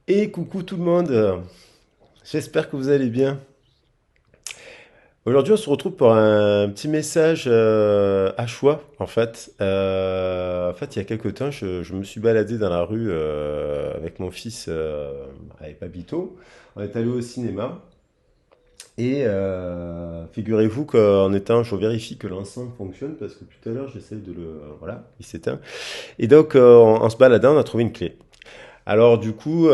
Et coucou tout le monde, j'espère que vous allez bien. Aujourd'hui, on se retrouve pour un petit message à choix, en fait. Il y a quelques temps, je me suis baladé dans la rue avec mon fils, avec Papito. On est allé au cinéma et figurez-vous qu'en étant, je vérifie que l'ensemble fonctionne parce que tout à l'heure, j'essaie de le... voilà, il s'éteint. Et donc, en se baladant, on a trouvé une clé. Alors du coup,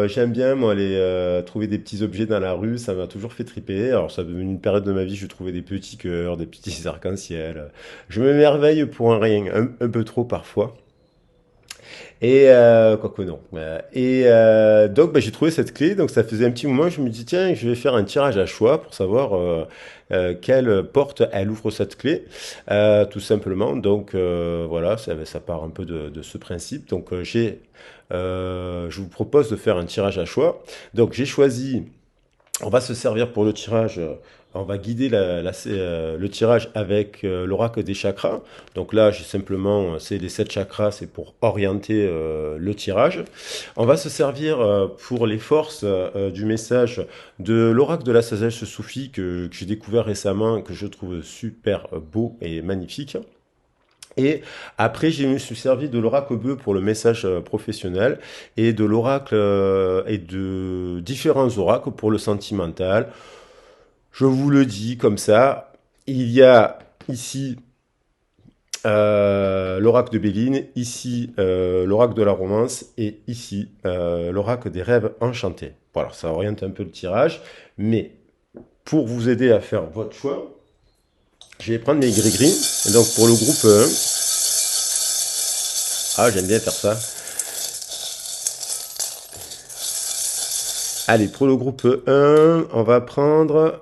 j'aime bien moi aller trouver des petits objets dans la rue, ça m'a toujours fait triper. Alors ça a devenu une période de ma vie, je trouvais des petits cœurs, des petits arcs-en-ciel. Je m'émerveille pour un rien, un peu trop parfois. Et quoique non. Donc bah, j'ai trouvé cette clé, donc ça faisait un petit moment, je me dis tiens, je vais faire un tirage à choix pour savoir quelle porte elle ouvre cette clé, tout simplement. Donc voilà, ça part un peu de ce principe. Donc je vous propose de faire un tirage à choix. Donc j'ai choisi on va se servir pour le tirage, on va guider le tirage avec l'oracle des chakras. Donc là, j'ai simplement, c'est les 7 chakras, c'est pour orienter le tirage. On va se servir pour les forces du message de l'oracle de la sagesse soufie que j'ai découvert récemment, que je trouve super beau et magnifique. Et après, je me suis servi de l'oracle bleu pour le message professionnel et de l'oracle et de différents oracles pour le sentimental. Je vous le dis comme ça, il y a ici l'oracle de Béline, ici l'oracle de la romance et ici l'oracle des rêves enchantés. Voilà, ça oriente un peu le tirage, mais pour vous aider à faire votre choix, je vais prendre mes gris-gris. Et donc pour le groupe 1, ah j'aime bien faire ça. Allez, pour le groupe 1, on va prendre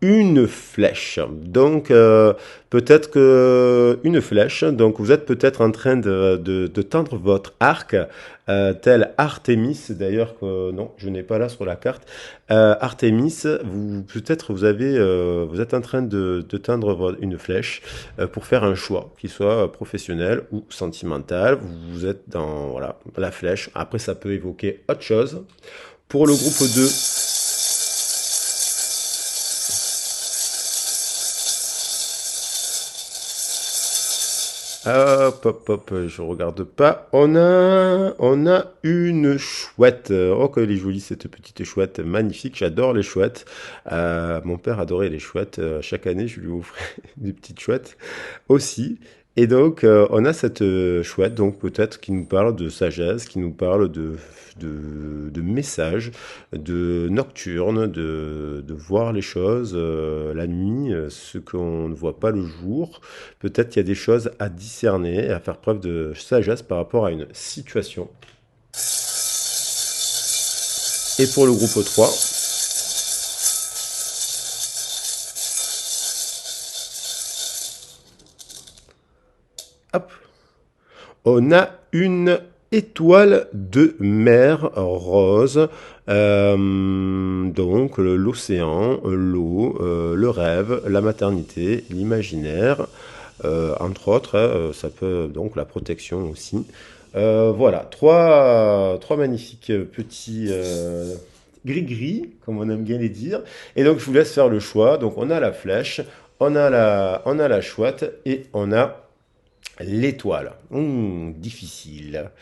une flèche. Donc, peut-être que une flèche. Donc, vous êtes peut-être en train de tendre votre arc, tel Artémis. D'ailleurs, non, je n'ai pas là sur la carte. Artémis, peut-être vous êtes en train de tendre une flèche pour faire un choix, qu'il soit professionnel ou sentimental. Vous êtes dans voilà la flèche. Après, ça peut évoquer autre chose. Pour le groupe 2, hop, hop, hop, je regarde pas. On a une chouette. Oh, qu'elle est jolie cette petite chouette, magnifique. J'adore les chouettes. Mon père adorait les chouettes. Chaque année, je lui offrais des petites chouettes aussi. Et donc, on a cette chouette, donc peut-être qui nous parle de sagesse, qui nous parle de messages, de nocturne, de voir les choses la nuit, ce qu'on ne voit pas le jour. Peut-être qu'il y a des choses à discerner, à faire preuve de sagesse par rapport à une situation. Et pour le groupe 3, hop, on a une étoile de mer rose. Donc l'océan, l'eau, le rêve, la maternité, l'imaginaire, entre autres. Ça peut donc la protection aussi. Voilà, trois magnifiques petits gris-gris, comme on aime bien les dire. Et donc je vous laisse faire le choix. Donc on a la flèche, on a la chouette et on a l'étoile. Difficile.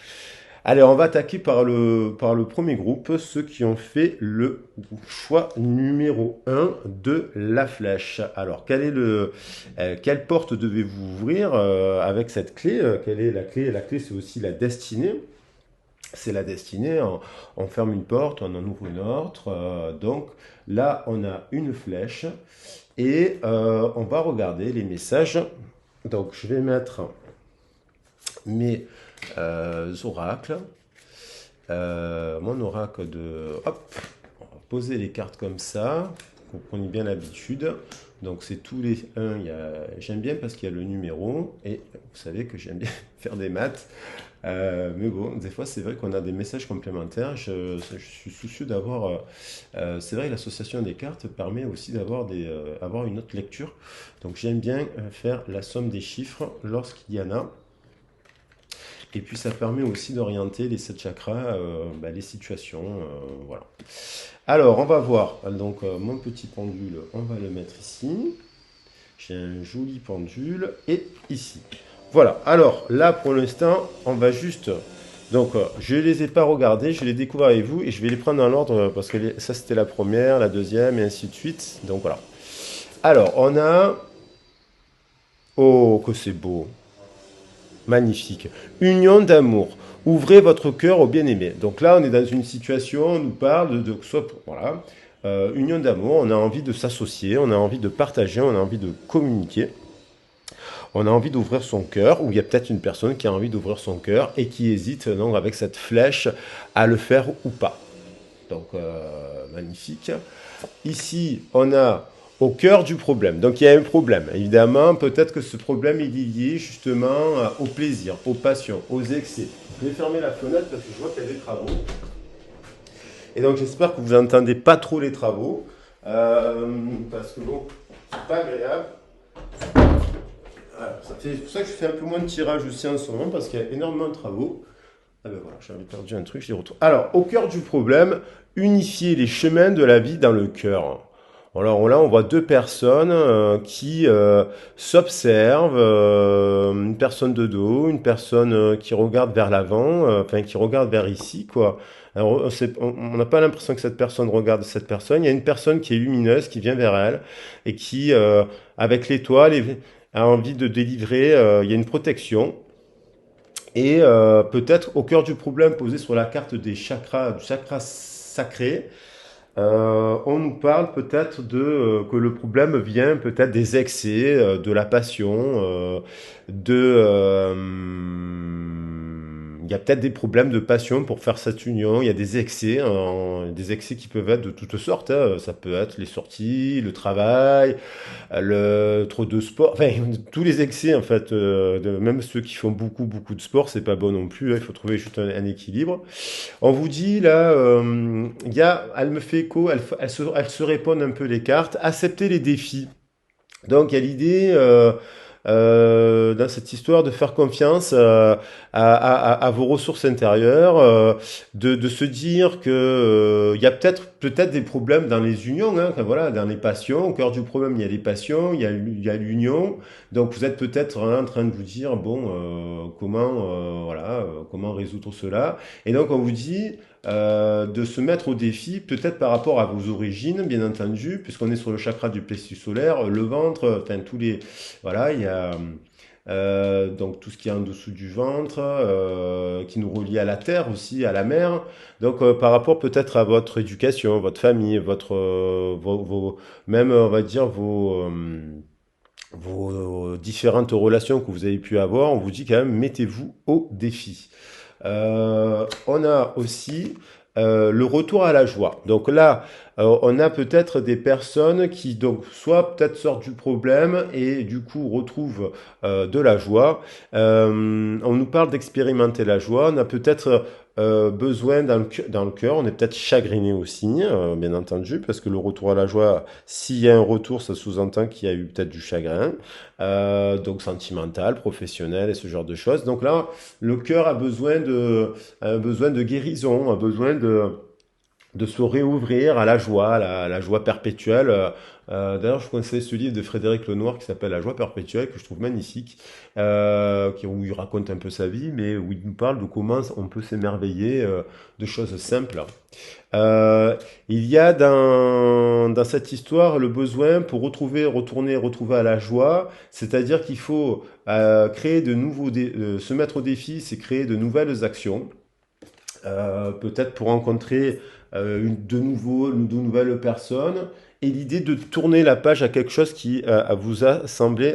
Allez, on va attaquer par le premier groupe, ceux qui ont fait le choix numéro un de la flèche. Alors, quelle porte devez-vous ouvrir avec cette clé quelle est la clé? La clé, c'est aussi la destinée. C'est la destinée. On ferme une porte, on en ouvre une autre. Donc là, on a une flèche et on va regarder les messages. Donc, je vais mettre mes oracles. Mon oracle de... Hop, on va poser les cartes comme ça. Vous prenez bien l'habitude. Donc c'est tous les 1, j'aime bien parce qu'il y a le numéro, et vous savez que j'aime bien faire des maths. Mais bon, des fois c'est vrai qu'on a des messages complémentaires. Je suis soucieux d'avoir... c'est vrai que l'association des cartes permet aussi avoir une autre lecture. Donc j'aime bien faire la somme des chiffres lorsqu'il y en a. Et puis ça permet aussi d'orienter les 7 chakras, les situations, voilà. Alors, on va voir. Donc, mon petit pendule, on va le mettre ici. J'ai un joli pendule. Et ici. Voilà. Alors, là, pour l'instant, on va juste... Donc, je ne les ai pas regardés, je les découvre avec vous et je vais les prendre dans l'ordre parce que ça, c'était la première, la deuxième et ainsi de suite. Donc, voilà. Alors, on a... Oh, que c'est beau. Magnifique. Union d'amour. Ouvrez votre cœur au bien-aimé. Donc là, on est dans une situation, on nous parle de soit, voilà, union d'amour, on a envie de s'associer, on a envie de partager, on a envie de communiquer, on a envie d'ouvrir son cœur, ou il y a peut-être une personne qui a envie d'ouvrir son cœur et qui hésite donc avec cette flèche à le faire ou pas. Donc, magnifique. Ici, on a au cœur du problème. Donc il y a un problème. Évidemment, peut-être que ce problème est lié justement au plaisir, aux passions, aux excès. Je vais fermer la fenêtre parce que je vois qu'il y a des travaux. Et donc j'espère que vous n'entendez pas trop les travaux. Parce que bon, c'est pas agréable. Alors, c'est pour ça que je fais un peu moins de tirage aussi en ce moment parce qu'il y a énormément de travaux. Ah ben voilà, j'avais perdu un truc, je les retrouve. Alors, au cœur du problème, unifier les chemins de la vie dans le cœur. Alors là, on voit deux personnes qui s'observent, une personne de dos, une personne qui regarde vers l'avant, enfin qui regarde vers ici, quoi. Alors, on n'a pas l'impression que cette personne regarde cette personne. Il y a une personne qui est lumineuse, qui vient vers elle et qui, avec l'étoile, a envie de délivrer. Il y a une protection. Et peut-être au cœur du problème posé sur la carte des chakras, du chakra sacré, on nous parle peut-être de que le problème vient peut-être des excès, de la passion, il y a peut-être des problèmes de passion pour faire cette union. Il y a des excès qui peuvent être de toutes sortes, hein. Ça peut être les sorties, le travail, trop de sport, enfin tous les excès en fait, même ceux qui font beaucoup de sport, c'est pas bon non plus, hein. Il faut trouver juste un équilibre. On vous dit là, elle me fait écho, elle se répond un peu les cartes, accepter les défis. Donc il y a l'idée dans cette histoire de faire confiance à vos ressources intérieures, de se dire que il y a peut-être des problèmes dans les unions, hein, enfin, voilà, dans les passions. Au cœur du problème, il y a les passions, il y a l'union. Donc vous êtes peut-être en train de vous dire bon, comment résoudre cela. Et donc on vous dit de se mettre au défi, peut-être par rapport à vos origines, bien entendu, puisqu'on est sur le chakra du plexus solaire, le ventre, enfin voilà, il y a donc tout ce qui est en dessous du ventre, qui nous relie à la terre aussi, à la mer. Donc par rapport peut-être à votre éducation, votre famille, même on va dire vos différentes relations que vous avez pu avoir, on vous dit quand même mettez-vous au défi. On a aussi le retour à la joie. Donc là, on a peut-être des personnes qui donc soit peut-être sortent du problème et du coup retrouvent de la joie. On nous parle d'expérimenter la joie. On a peut-être besoin dans le cœur, on est peut-être chagriné aussi, bien entendu, parce que le retour à la joie, s'il y a un retour, ça sous-entend qu'il y a eu peut-être du chagrin, donc sentimental, professionnel et ce genre de choses. Donc là, le cœur a besoin de guérison, a besoin de se réouvrir à la joie, la joie perpétuelle. D'ailleurs, je conseille ce livre de Frédéric Lenoir qui s'appelle La joie perpétuelle, que je trouve magnifique, où il raconte un peu sa vie, mais où il nous parle de comment on peut s'émerveiller de choses simples. Il y a dans cette histoire le besoin pour retrouver à la joie, c'est-à-dire qu'il faut créer se mettre au défi, c'est créer de nouvelles actions, peut-être pour rencontrer de nouvelles personnes, et l'idée de tourner la page à quelque chose qui vous a semblé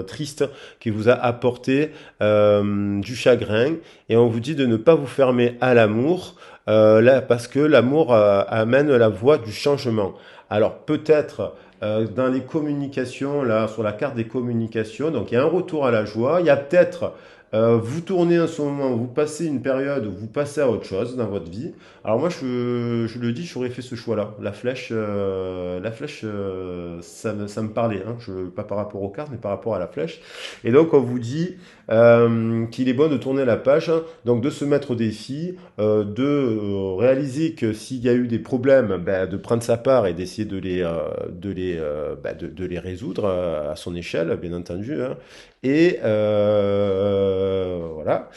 triste, qui vous a apporté du chagrin, et on vous dit de ne pas vous fermer à l'amour, là, parce que l'amour amène la voie du changement. Alors peut-être dans les communications, là, sur la carte des communications, donc il y a un retour à la joie, il y a peut-être Vous tournez en ce moment, vous passez une période où vous passez à autre chose dans votre vie. Alors moi, je le dis, j'aurais fait ce choix-là. La flèche, ça me parlait, hein. Pas par rapport aux cartes, mais par rapport à la flèche. Et donc, on vous dit qu'il est bon de tourner la page, hein, donc de se mettre au défi, de réaliser que s'il y a eu des problèmes, ben, de prendre sa part et d'essayer de les résoudre à son échelle, bien entendu, hein. Et voilà.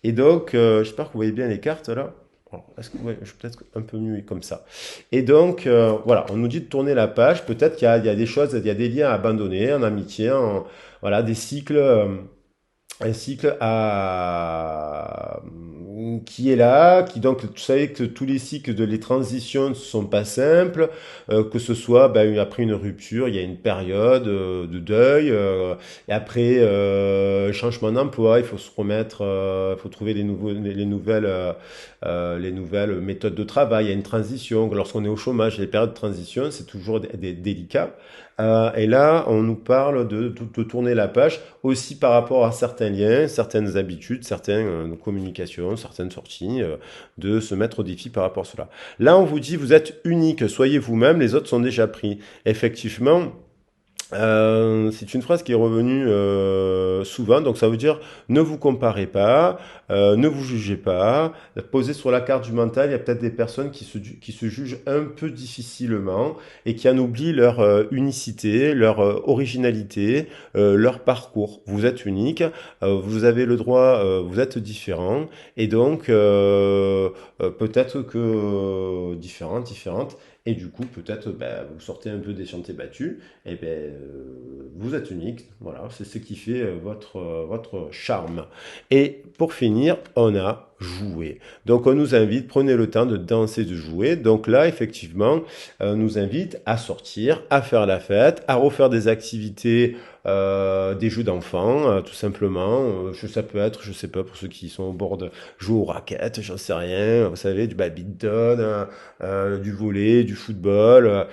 Et donc, j'espère que vous voyez bien les cartes là. Bon, est-ce que, ouais, je suis peut-être un peu mieux comme ça. Et donc, voilà, on nous dit de tourner la page. Peut-être qu'il y a des choses, il y a des liens à abandonner en amitié, voilà, des cycles. Un cycle qui est là, qui donc, vous savez que tous les cycles de les transitions ne sont pas simples, que ce soit après une rupture, il y a une période de deuil, et après changement d'emploi, il faut se remettre, il faut trouver les nouvelles méthodes de travail, il y a une transition, lorsqu'on est au chômage, les périodes de transition, c'est toujours délicat. Et là, on nous parle de tourner la page aussi par rapport à certains liens, certaines habitudes, certaines communications, certaines sorties, de se mettre au défi par rapport à cela. Là, on vous dit, vous êtes unique, soyez vous-même, les autres sont déjà pris. Effectivement, c'est une phrase qui est revenue souvent, donc ça veut dire ne vous comparez pas, ne vous jugez pas. Posez sur la carte du mental, il y a peut-être des personnes qui se jugent un peu difficilement et qui en oublient leur unicité, leur originalité, leur parcours. Vous êtes unique, vous avez le droit, vous êtes différent, et donc peut-être que différente, et du coup peut-être vous sortez un peu des sentiers battus eh ben, vous êtes unique. Voilà, c'est ce qui fait votre charme. Et pour finir, on a joué. Donc on nous invite, prenez le temps de danser, de jouer. Donc là, effectivement, on nous invite à sortir, à faire la fête, à refaire des activités, des jeux d'enfants, tout simplement. Ça peut être, je sais pas, pour ceux qui sont au bord de jouer aux raquettes, j'en sais rien. Vous savez, du badminton, du volley, du football,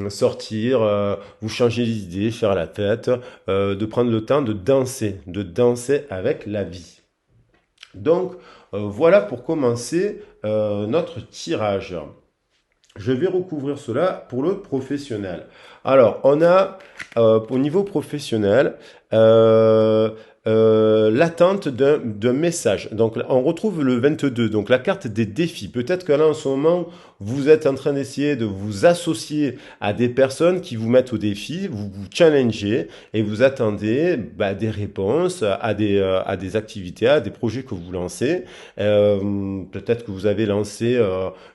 sortir, vous changer d'idée, faire la tête, de prendre le temps de danser avec la vie. Donc, voilà pour commencer notre tirage. Je vais recouvrir cela pour le professionnel. Alors, on a au niveau professionnel l'attente d'un message. Donc, on retrouve le 22, donc la carte des défis. Peut-être que là, en ce moment, vous êtes en train d'essayer de vous associer à des personnes qui vous mettent au défi, vous vous challengez et vous attendez des réponses à des activités, à des projets que vous lancez. Peut-être que vous avez lancé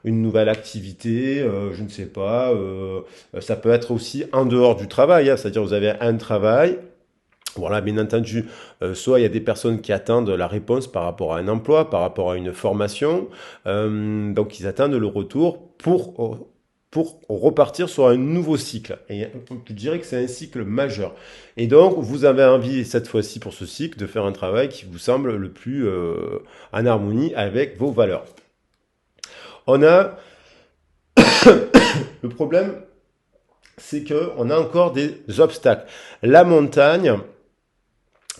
une nouvelle activité, je ne sais pas. Ça peut être aussi en dehors du travail, hein, c'est-à-dire vous avez un travail. Voilà, bien entendu, soit il y a des personnes qui attendent la réponse par rapport à un emploi, par rapport à une formation, donc ils attendent le retour pour repartir sur un nouveau cycle. Et je dirais que c'est un cycle majeur. Et donc, vous avez envie, cette fois-ci, pour ce cycle, de faire un travail qui vous semble le plus en harmonie avec vos valeurs. On a le problème, c'est qu'on a encore des obstacles. La montagne,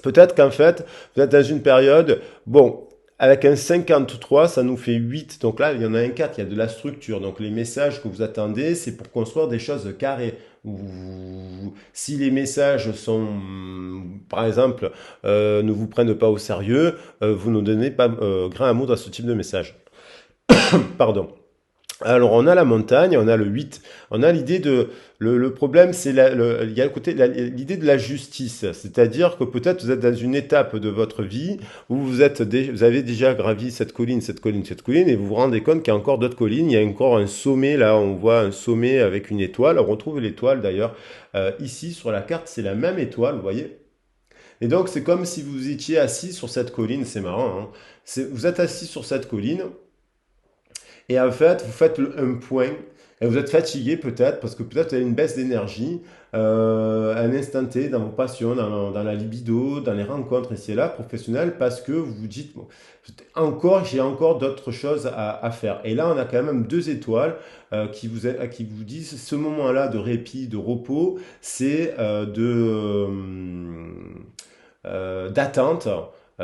peut-être qu'en fait, vous êtes dans une période, bon, avec un 53, ça nous fait 8. Donc là, il y en a un 4, il y a de la structure. Donc les messages que vous attendez, c'est pour construire des choses carrées. Si les messages sont, par exemple, ne vous prennent pas au sérieux, vous ne donnez pas grain à moudre à ce type de message. Pardon. Alors, on a la montagne, on a le 8. On a l'idée de... Le problème, c'est il y a le côté, l'idée de la justice. C'est-à-dire que peut-être vous êtes dans une étape de votre vie où vous avez déjà gravi cette colline, cette colline, cette colline, et vous vous rendez compte qu'il y a encore d'autres collines. Il y a encore un sommet, là, on voit un sommet avec une étoile. On retrouve l'étoile, d'ailleurs, ici, sur la carte, c'est la même étoile, vous voyez. Et donc, c'est comme si vous étiez assis sur cette colline. C'est marrant, hein. Vous êtes assis sur cette colline. Et en fait, vous faites un point et vous êtes fatigué peut-être parce que peut-être vous avez une baisse d'énergie, à un instant T dans vos passions, dans la libido, dans les rencontres ici et là professionnelles parce que vous vous dites bon, j'ai encore d'autres choses à faire. Et là, on a quand même deux étoiles qui vous disent ce moment-là de répit, de repos, c'est d'attente.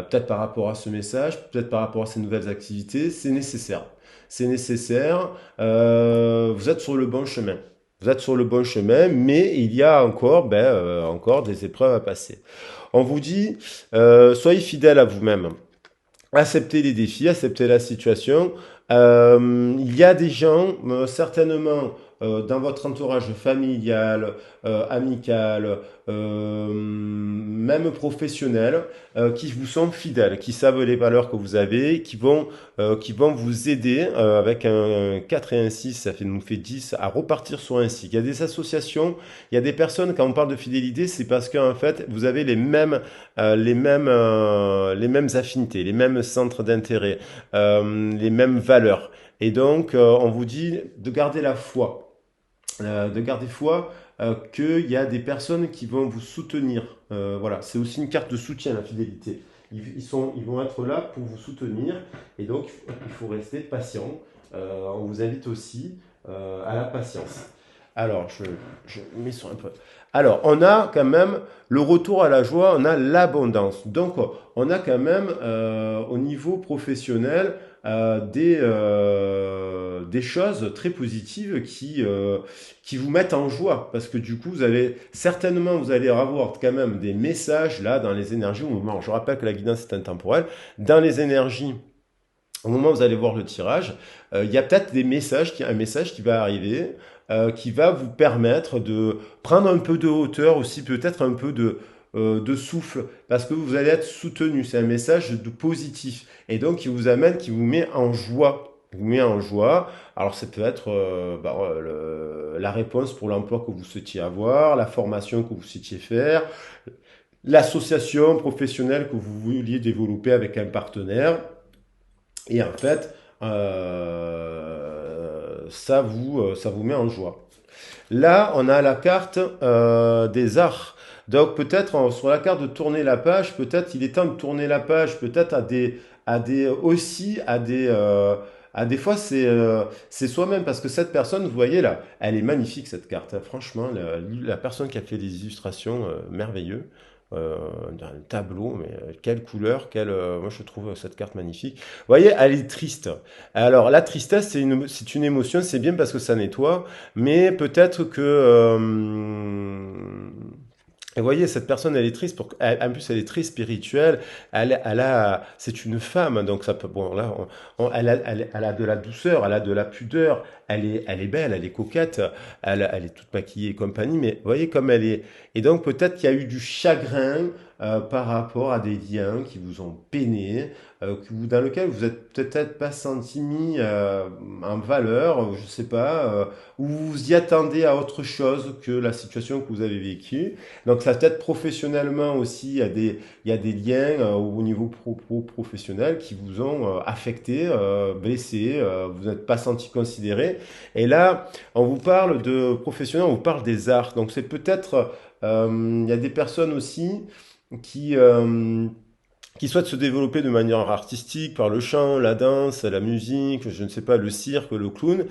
peut-être par rapport à ce message, peut-être par rapport à ces nouvelles activités, c'est nécessaire. C'est nécessaire. Vous êtes sur le bon chemin. Vous êtes sur le bon chemin, mais il y a encore, encore des épreuves à passer. On vous dit, soyez fidèle à vous-même. Acceptez les défis, acceptez la situation. Il y a des gens, certainement, dans votre entourage familial, amical, même professionnel, qui vous sont fidèles, qui savent les valeurs que vous avez, qui vont vous aider avec un 4 et un 6, nous fait 10, à repartir sur un cycle. Il y a des associations, il y a des personnes, quand on parle de fidélité, c'est parce qu'en fait, vous avez les mêmes affinités, les mêmes centres d'intérêt, les mêmes valeurs. Et donc, on vous dit de garder la foi, de garder foi qu'il y a des personnes qui vont vous soutenir. Voilà, c'est aussi une carte de soutien, la fidélité. Ils vont être là pour vous soutenir, et donc il faut rester patient. On vous invite aussi à la patience. Alors, je mets sur un peu. Alors, on a quand même le retour à la joie, on a l'abondance. Donc, on a quand même au niveau professionnel des choses très positives qui vous mettent en joie. Parce que du coup, vous allez avoir quand même des messages là dans les énergies au moment. Je rappelle que la guidance est intemporelle. Dans les énergies, au moment où vous allez voir le tirage, il y a peut-être un message qui va arriver, qui va vous permettre de prendre un peu de hauteur aussi, peut-être un peu de souffle, parce que vous allez être soutenu. C'est un message de positif, et donc qui vous met en joie. Vous met en joie. Alors ça peut être la réponse pour l'emploi que vous souhaitiez avoir, la formation que vous souhaitiez faire, l'association professionnelle que vous vouliez développer avec un partenaire. Et en fait, ça vous met en joie. Là, on a la carte des arts. Donc peut-être sur la carte de tourner la page, peut-être il est temps de tourner la page, peut-être à des fois c'est soi-même, parce que cette personne, vous voyez là, elle est magnifique cette carte, hein. Franchement, la personne qui a fait des illustrations merveilleux, un tableau, mais quelle couleur, moi je trouve cette carte magnifique. Vous voyez, elle est triste. Alors la tristesse, c'est une émotion, c'est bien parce que ça nettoie, mais peut-être que et vous voyez, cette personne, elle est triste. En plus, elle est très spirituelle. C'est une femme, donc ça peut. Bon, là, elle a de la douceur, elle a de la pudeur. Elle est belle, elle est coquette. Elle est toute maquillée et compagnie. Mais vous voyez comme elle est. Et donc, peut-être qu'il y a eu du chagrin par rapport à des liens qui vous ont peiné, dans lequel vous êtes peut-être pas senti mis en valeur, je sais pas, ou vous y attendez à autre chose que la situation que vous avez vécue. Donc ça peut être professionnellement aussi, il y a des liens au niveau professionnel qui vous ont affecté, blessé, vous n'êtes pas senti considéré. Et là, on vous parle de professionnel, on vous parle des arts. Donc c'est peut-être, il y a des personnes aussi qui, euh, qui souhaitent se développer de manière artistique par le chant, la danse, la musique, je ne sais pas, le cirque, le clown,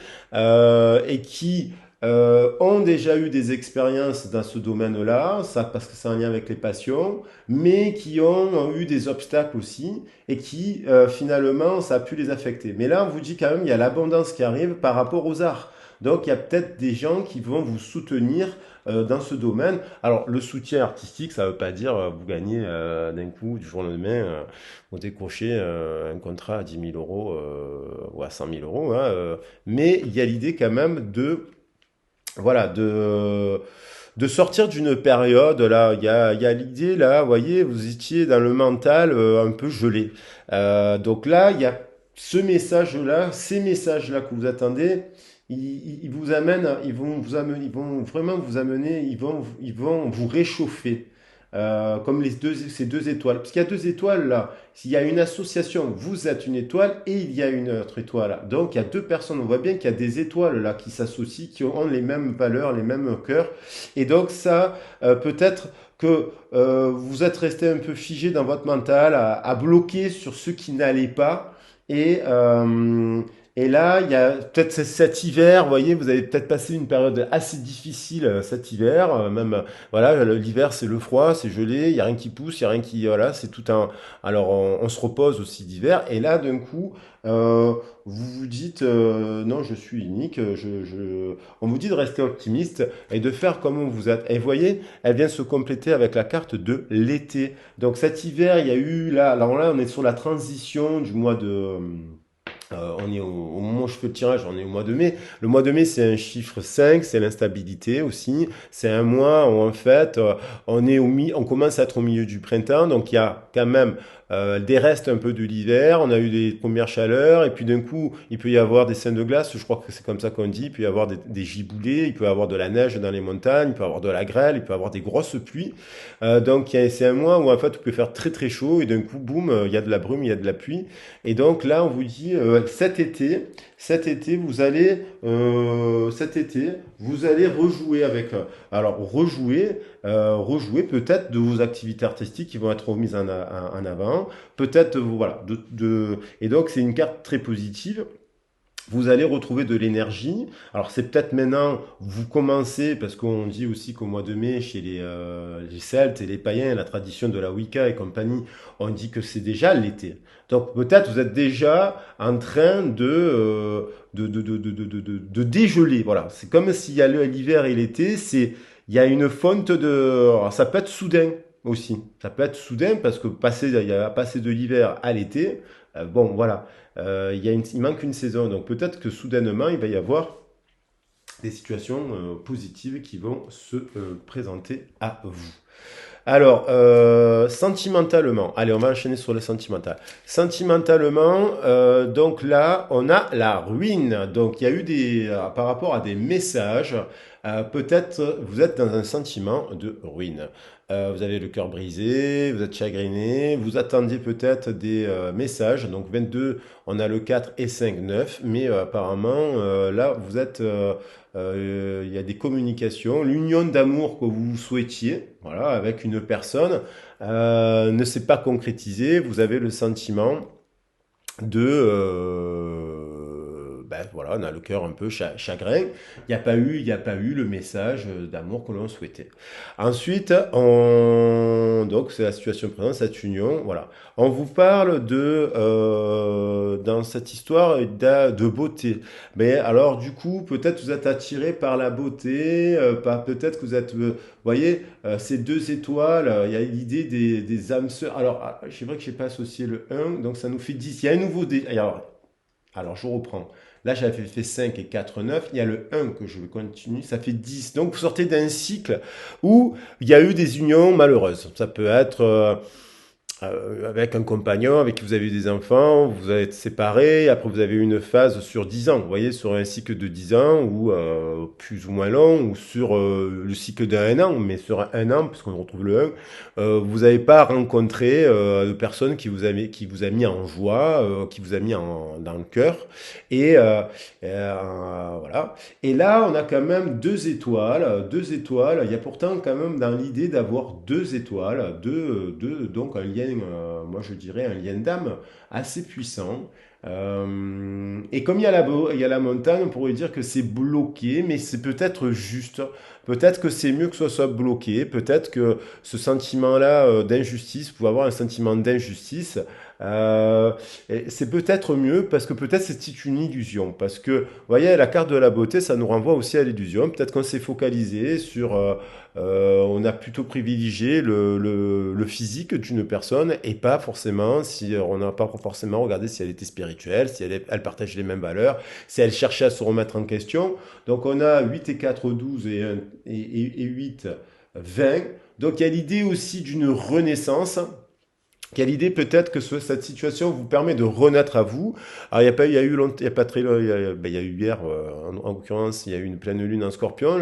et qui ont déjà eu des expériences dans ce domaine-là, ça parce que c'est en lien avec les passions, mais qui ont eu des obstacles aussi, et qui finalement ça a pu les affecter. Mais là, on vous dit quand même, il y a l'abondance qui arrive par rapport aux arts. Donc il y a peut-être des gens qui vont vous soutenir dans ce domaine. Alors le soutien artistique, ça ne veut pas dire vous gagnez d'un coup, du jour au lendemain, vous décrochez un contrat à 10 000 € ou à 100 000 €, hein, mais il y a l'idée quand même voilà, de sortir d'une période, là, il y a l'idée, là, vous voyez, vous étiez dans le mental un peu gelé. Donc là, il y a ce message-là, ces messages-là que vous attendez, ils vous amènent, ils vont vraiment vous amener, ils vont vous réchauffer. Comme ces deux étoiles. Parce qu'il y a deux étoiles là. S'il y a une association, vous êtes une étoile et il y a une autre étoile. Donc il y a deux personnes. On voit bien qu'il y a des étoiles là qui s'associent, qui ont les mêmes valeurs, les mêmes cœurs. Et donc ça, peut-être que vous êtes resté un peu figé dans votre mental, à bloquer sur ce qui n'allait pas. Et, Et là, il y a peut-être cet hiver, vous voyez, vous avez peut-être passé une période assez difficile cet hiver. Même, voilà, l'hiver, c'est le froid, c'est gelé, il y a rien qui pousse, il y a rien qui, voilà, c'est tout un. Alors, on se repose aussi d'hiver. Et là, d'un coup, euh, vous vous dites, non, je suis unique. On vous dit de rester optimiste et de faire comme vous êtes. Et vous voyez, elle vient se compléter avec la carte de l'été. Donc, cet hiver, il y a eu là, alors là, on est sur la transition du mois de on est au moment où je fais le tirage, on est au mois de mai. Le mois de mai, c'est un chiffre 5, c'est l'instabilité aussi. C'est un mois où en fait, on commence à être au milieu du printemps, donc il y a quand même des restes un peu de l'hiver. On a eu des premières chaleurs, et puis d'un coup, il peut y avoir des scènes de glace, je crois que c'est comme ça qu'on dit. Il peut y avoir des giboulées, il peut y avoir de la neige dans les montagnes, il peut y avoir de la grêle, il peut y avoir des grosses pluies. Donc c'est un mois où en fait, il peut faire très très chaud, et d'un coup, boum, il y a de la brume, il y a de la pluie. Et donc là, on vous dit cet été, vous allez rejouer avec. Alors rejouer peut-être de vos activités artistiques qui vont être remises en avant. Peut-être voilà. Et donc c'est une carte très positive. Vous allez retrouver de l'énergie. Alors c'est peut-être maintenant, vous commencez, parce qu'on dit aussi qu'au mois de mai, chez les Celtes et les païens, la tradition de la Wicca et compagnie, on dit que c'est déjà l'été. Donc peut-être vous êtes déjà en train de dégeler. Voilà, c'est comme s'il y a l'hiver et l'été, il y a une fonte de. Alors, ça peut être soudain aussi. Ça peut être soudain parce que il y a passer de l'hiver à l'été, bon voilà. Il manque une saison, donc peut-être que soudainement, il va y avoir des situations positives qui vont se présenter à vous. Alors, sentimentalement, allez, on va enchaîner sur le sentimental. Sentimentalement, donc là, on a la ruine. Donc, il y a eu par rapport à des messages, peut-être vous êtes dans un sentiment de ruine. Vous avez le cœur brisé, vous êtes chagriné, vous attendiez peut-être des messages. Donc 22, on a le 4 et 5, 9, mais apparemment, là, il y a des communications, l'union d'amour que vous souhaitiez, voilà, avec une personne, ne s'est pas concrétisée. Vous avez le sentiment ben voilà, on a le cœur un peu chagrin. Il n'y a pas eu le message d'amour que l'on souhaitait. Ensuite, donc c'est la situation présente, cette union, voilà. On vous parle dans cette histoire de beauté. Mais alors, du coup, peut-être vous êtes attiré par la beauté, peut-être que vous êtes, voyez, ces deux étoiles, il y a l'idée des âmes sœurs. Alors, c'est vrai que je n'ai pas associé le un, donc ça nous fait 10. Il y a un nouveau dé. Alors, je reprends. Là, j'avais fait 5 et 4, 9. Il y a le un que je continue, ça fait 10. Donc, vous sortez d'un cycle où il y a eu des unions malheureuses. Ça peut être avec un compagnon avec qui vous avez eu des enfants, vous êtes séparés, après vous avez eu une phase sur 10 ans, vous voyez, sur un cycle de 10 ans, ou plus ou moins long, ou sur le cycle d'un an, mais sur un an, puisqu'on retrouve le 1, vous n'avez pas rencontré de personne qui vous a mis en joie, qui vous a mis dans le cœur, et voilà. Et là, on a quand même deux étoiles, il y a pourtant quand même dans l'idée d'avoir deux étoiles, donc un lien, moi je dirais un lien d'âme assez puissant. Et comme il y a la montagne, on pourrait dire que c'est bloqué, mais c'est peut-être juste. Peut-être que c'est mieux que ce soit bloqué. Peut-être que ce sentiment-là d'injustice, vous pouvez avoir un sentiment d'injustice. C'est peut-être mieux parce que peut-être c'est une illusion. Parce que, vous voyez, la carte de la beauté, ça nous renvoie aussi à l'illusion. Peut-être qu'on s'est focalisé on a plutôt privilégié le physique d'une personne et pas forcément, si on n'a pas forcément regardé si elle était spirituelle, si elle partage les mêmes valeurs, si elle cherchait à se remettre en question. Donc on a 8 et 4, 12 et 8, 20. Donc il y a l'idée aussi d'une renaissance. Quelle idée peut-être que cette situation vous permet de renaître à vous. Alors il y a eu longtemps, il y a pas très longtemps, il y a eu hier, en l'occurrence, il y a eu une pleine lune en Scorpion.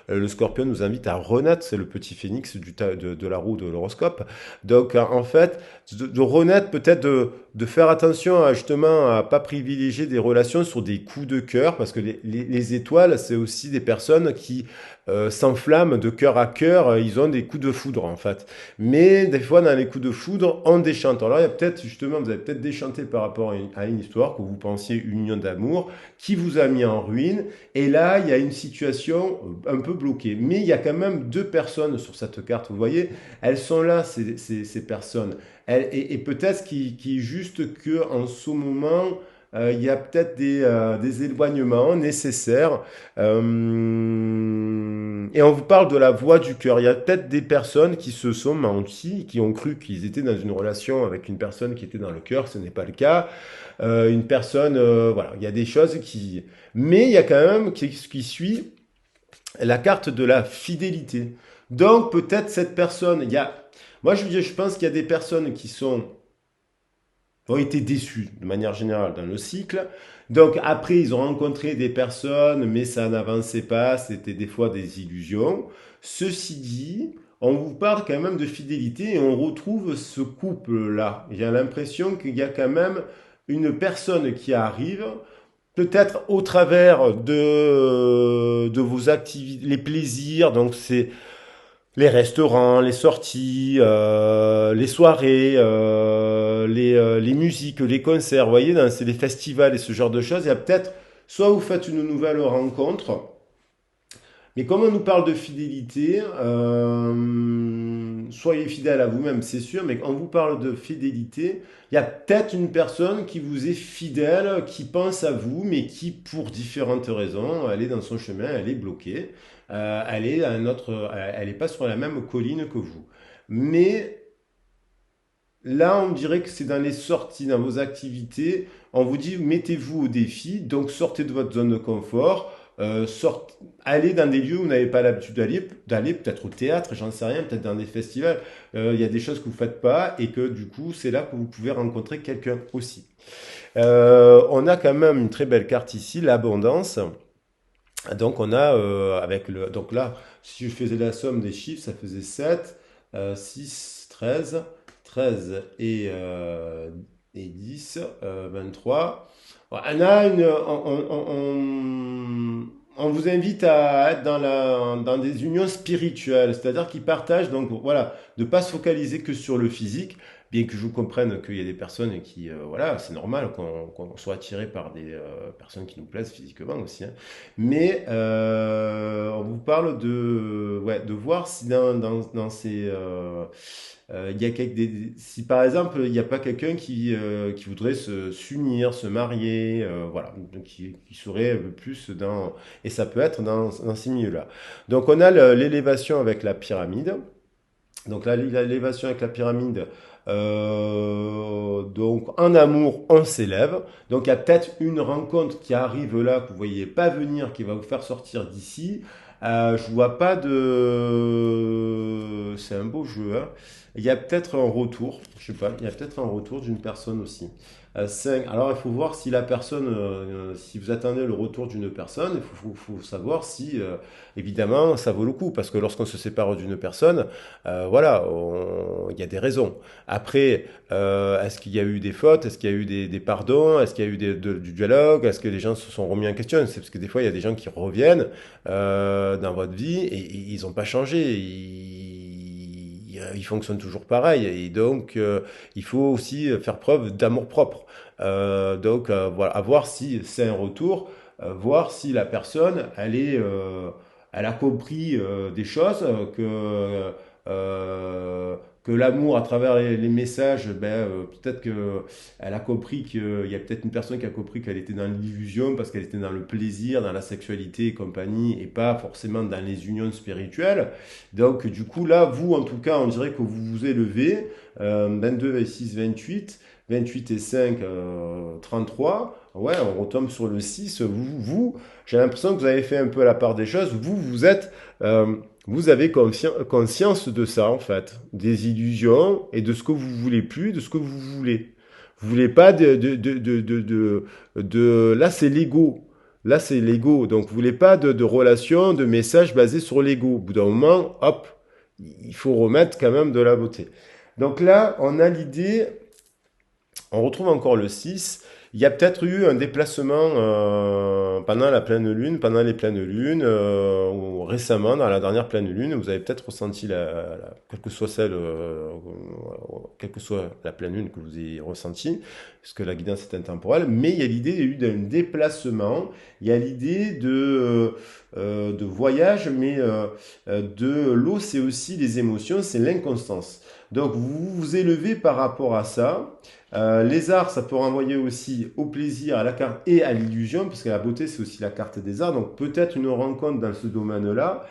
Le Scorpion nous invite à renaître, c'est le petit phénix de la roue de l'horoscope. Donc en fait, de renaître peut-être de faire attention à justement à pas privilégier des relations sur des coups de cœur, parce que les étoiles, c'est aussi des personnes qui s'enflamment de cœur à cœur. Ils ont des coups de foudre en fait. Mais des fois, dans les coups de foudre, on on déchante. Alors là, il y a peut-être, justement, vous avez peut-être déchanté par rapport à une histoire que vous pensiez une union d'amour qui vous a mis en ruine. Et là, il y a une situation un peu bloquée. Mais il y a quand même deux personnes sur cette carte. Vous voyez, elles sont là, ces personnes. Et peut-être qui juste que en ce moment, il y a peut-être des éloignements nécessaires. Et on vous parle de la voix du cœur. Il y a peut-être des personnes qui se sont menties, qui ont cru qu'ils étaient dans une relation avec une personne qui était dans le cœur. Ce n'est pas le cas. Une personne, voilà, il y a des choses qui... Mais il y a quand même qui suit la carte de la fidélité. Donc peut-être cette personne, il y a... Moi je pense qu'il y a des personnes qui ont été déçus de manière générale dans le cycle. Donc après, ils ont rencontré des personnes, mais ça n'avançait pas, c'était des fois des illusions. Ceci dit, on vous parle quand même de fidélité et on retrouve ce couple-là. J'ai l'impression qu'il y a quand même une personne qui arrive, peut-être au travers de vos activités, les plaisirs, donc c'est les restaurants, les sorties, les soirées, les musiques, les concerts, vous voyez, c'est les festivals et ce genre de choses. Il y a peut-être, soit vous faites une nouvelle rencontre, mais comme on nous parle de fidélité, soyez fidèle à vous-même, c'est sûr, mais quand on vous parle de fidélité, il y a peut-être une personne qui vous est fidèle, qui pense à vous, mais qui, pour différentes raisons, elle est dans son chemin, elle est bloquée, elle est à un autre, elle n'est pas sur la même colline que vous. Mais là, on dirait que c'est dans les sorties, dans vos activités. On vous dit, mettez-vous au défi, donc sortez de votre zone de confort, allez dans des lieux où vous n'avez pas l'habitude d'aller peut-être au théâtre, j'en sais rien, peut-être dans des festivals. Il y a des choses que vous ne faites pas et que du coup, c'est là que vous pouvez rencontrer quelqu'un aussi. On a quand même une très belle carte ici, l'abondance. Donc on a avec le donc là si je faisais la somme des chiffres ça faisait 7 6 13 et 10 23. On a on vous invite à être dans des unions spirituelles, c'est-à-dire qu'ils partagent, donc voilà, de ne pas se focaliser que sur le physique, bien que je vous comprenne qu'il y a des personnes qui, voilà, c'est normal qu'on soit attiré par des personnes qui nous plaisent physiquement aussi, hein. Mais on vous parle ouais, de voir si dans ces... il y a si par exemple il n'y a pas quelqu'un qui voudrait s'unir, se marier, voilà, donc qui serait un peu plus dans... Et ça peut être dans ces milieux-là. Donc on a l'élévation avec la pyramide. Donc là, l'élévation avec la pyramide, donc en amour, on s'élève. Donc il y a peut-être une rencontre qui arrive là que vous ne voyez pas venir, qui va vous faire sortir d'ici. Je vois pas de... C'est un beau jeu, hein. Il y a peut-être un retour, je sais pas, il y a peut-être un retour d'une personne aussi. 5. Alors il faut voir si la personne, si vous attendez le retour d'une personne, faut savoir si, évidemment, ça vaut le coup. Parce que lorsqu'on se sépare d'une personne, voilà, il y a des raisons. Après, est-ce qu'il y a eu des fautes? Est-ce qu'il y a eu des pardons? Est-ce qu'il y a eu du dialogue? Est-ce que les gens se sont remis en question? C'est parce que des fois, il y a des gens qui reviennent dans votre vie et ils n'ont pas changé. Ils fonctionnent toujours pareil. Et donc, il faut aussi faire preuve d'amour-propre. Donc, voilà, à voir si c'est un retour, voir si la personne, elle a compris des choses, que l'amour à travers les messages, peut-être que elle a compris qu'il y a peut-être une personne qui a compris qu'elle était dans l'illusion parce qu'elle était dans le plaisir, dans la sexualité et compagnie, et pas forcément dans les unions spirituelles. Donc du coup là, vous en tout cas, on dirait que vous vous élevez, 22, 26, 28, 28 et 5, 33. Ouais, on retombe sur le 6. J'ai l'impression que vous avez fait un peu la part des choses. Vous êtes... vous avez conscience de ça, en fait, des illusions et de ce que vous voulez plus, de ce que vous voulez. Vous voulez pas là, c'est l'ego. Là, c'est l'ego. Donc, vous voulez pas de relations, de messages basés sur l'ego. Au bout d'un moment, hop, il faut remettre quand même de la beauté. Donc là, on a l'idée, on retrouve encore le 6. Il y a peut-être eu un déplacement pendant la pleine lune, pendant les pleines lunes, ou récemment, dans la dernière pleine lune, vous avez peut-être ressenti, quelle que soit celle quelle que soit la pleine lune que vous ayez ressentie, parce que la guidance est intemporelle, mais il y a l'idée d'un déplacement, il y a l'idée de voyage, mais de l'eau, c'est aussi les émotions, c'est l'inconstance. Donc vous vous élevez par rapport à ça. Les arts, ça peut renvoyer aussi au plaisir, à la carte et à l'illusion, parce que la beauté, c'est aussi la carte des arts. Donc peut-être une rencontre dans ce domaine-là.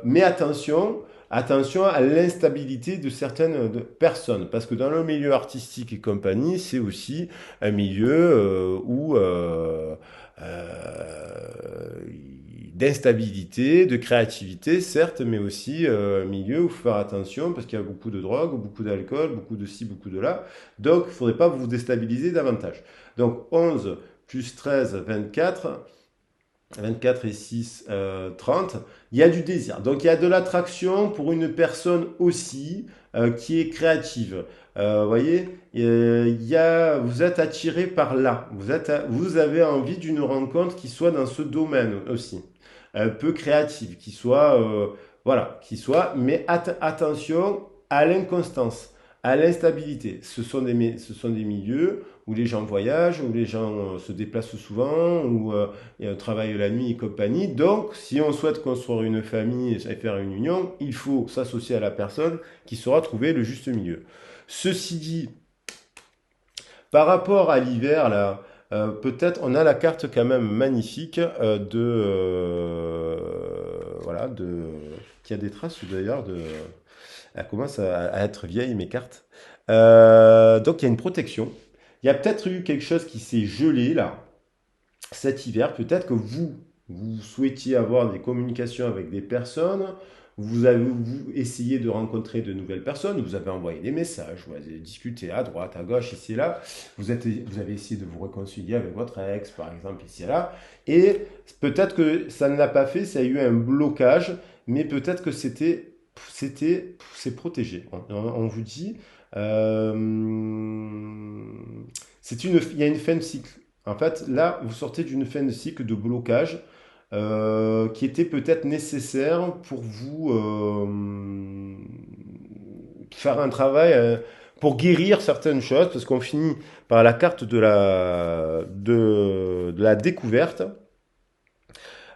Mais attention à l'instabilité de certaines personnes, parce que dans le milieu artistique et compagnie, c'est aussi un milieu où d'instabilité, de créativité, certes, mais aussi un milieu où il faut faire attention parce qu'il y a beaucoup de drogue, beaucoup d'alcool, beaucoup de ci, beaucoup de là. Donc, il ne faudrait pas vous déstabiliser davantage. Donc, 11 plus 13, 24. 24 et 6, 30, il y a du désir. Donc il y a de l'attraction pour une personne aussi qui est créative. Vous voyez, vous êtes attiré par là. Vous avez envie d'une rencontre qui soit dans ce domaine aussi. Un peu créative, mais attention à l'inconstance, à l'instabilité. Ce sont des milieux où les gens voyagent, où les gens se déplacent souvent, où travaillent la nuit et compagnie. Donc, si on souhaite construire une famille et faire une union, il faut s'associer à la personne qui saura trouver le juste milieu. Ceci dit, par rapport à l'hiver, là, peut-être on a la carte quand même magnifique voilà, qui a des traces d'ailleurs elle commence à être vieille mes cartes. Donc il y a une protection. Il y a peut-être eu quelque chose qui s'est gelé là cet hiver. Peut-être que vous souhaitiez avoir des communications avec des personnes. Vous avez essayé de rencontrer de nouvelles personnes, vous avez envoyé des messages, vous avez discuté à droite, à gauche, ici et là. Vous avez essayé de vous réconcilier avec votre ex, par exemple, ici et là. Et peut-être que ça ne l'a pas fait, ça a eu un blocage, mais peut-être que c'est protégé. On vous dit, euh, il y a une fin de cycle. En fait, là, vous sortez d'une fin de cycle de blocage qui était peut-être nécessaire pour vous faire un travail pour guérir certaines choses, parce qu'on finit par la carte de la découverte.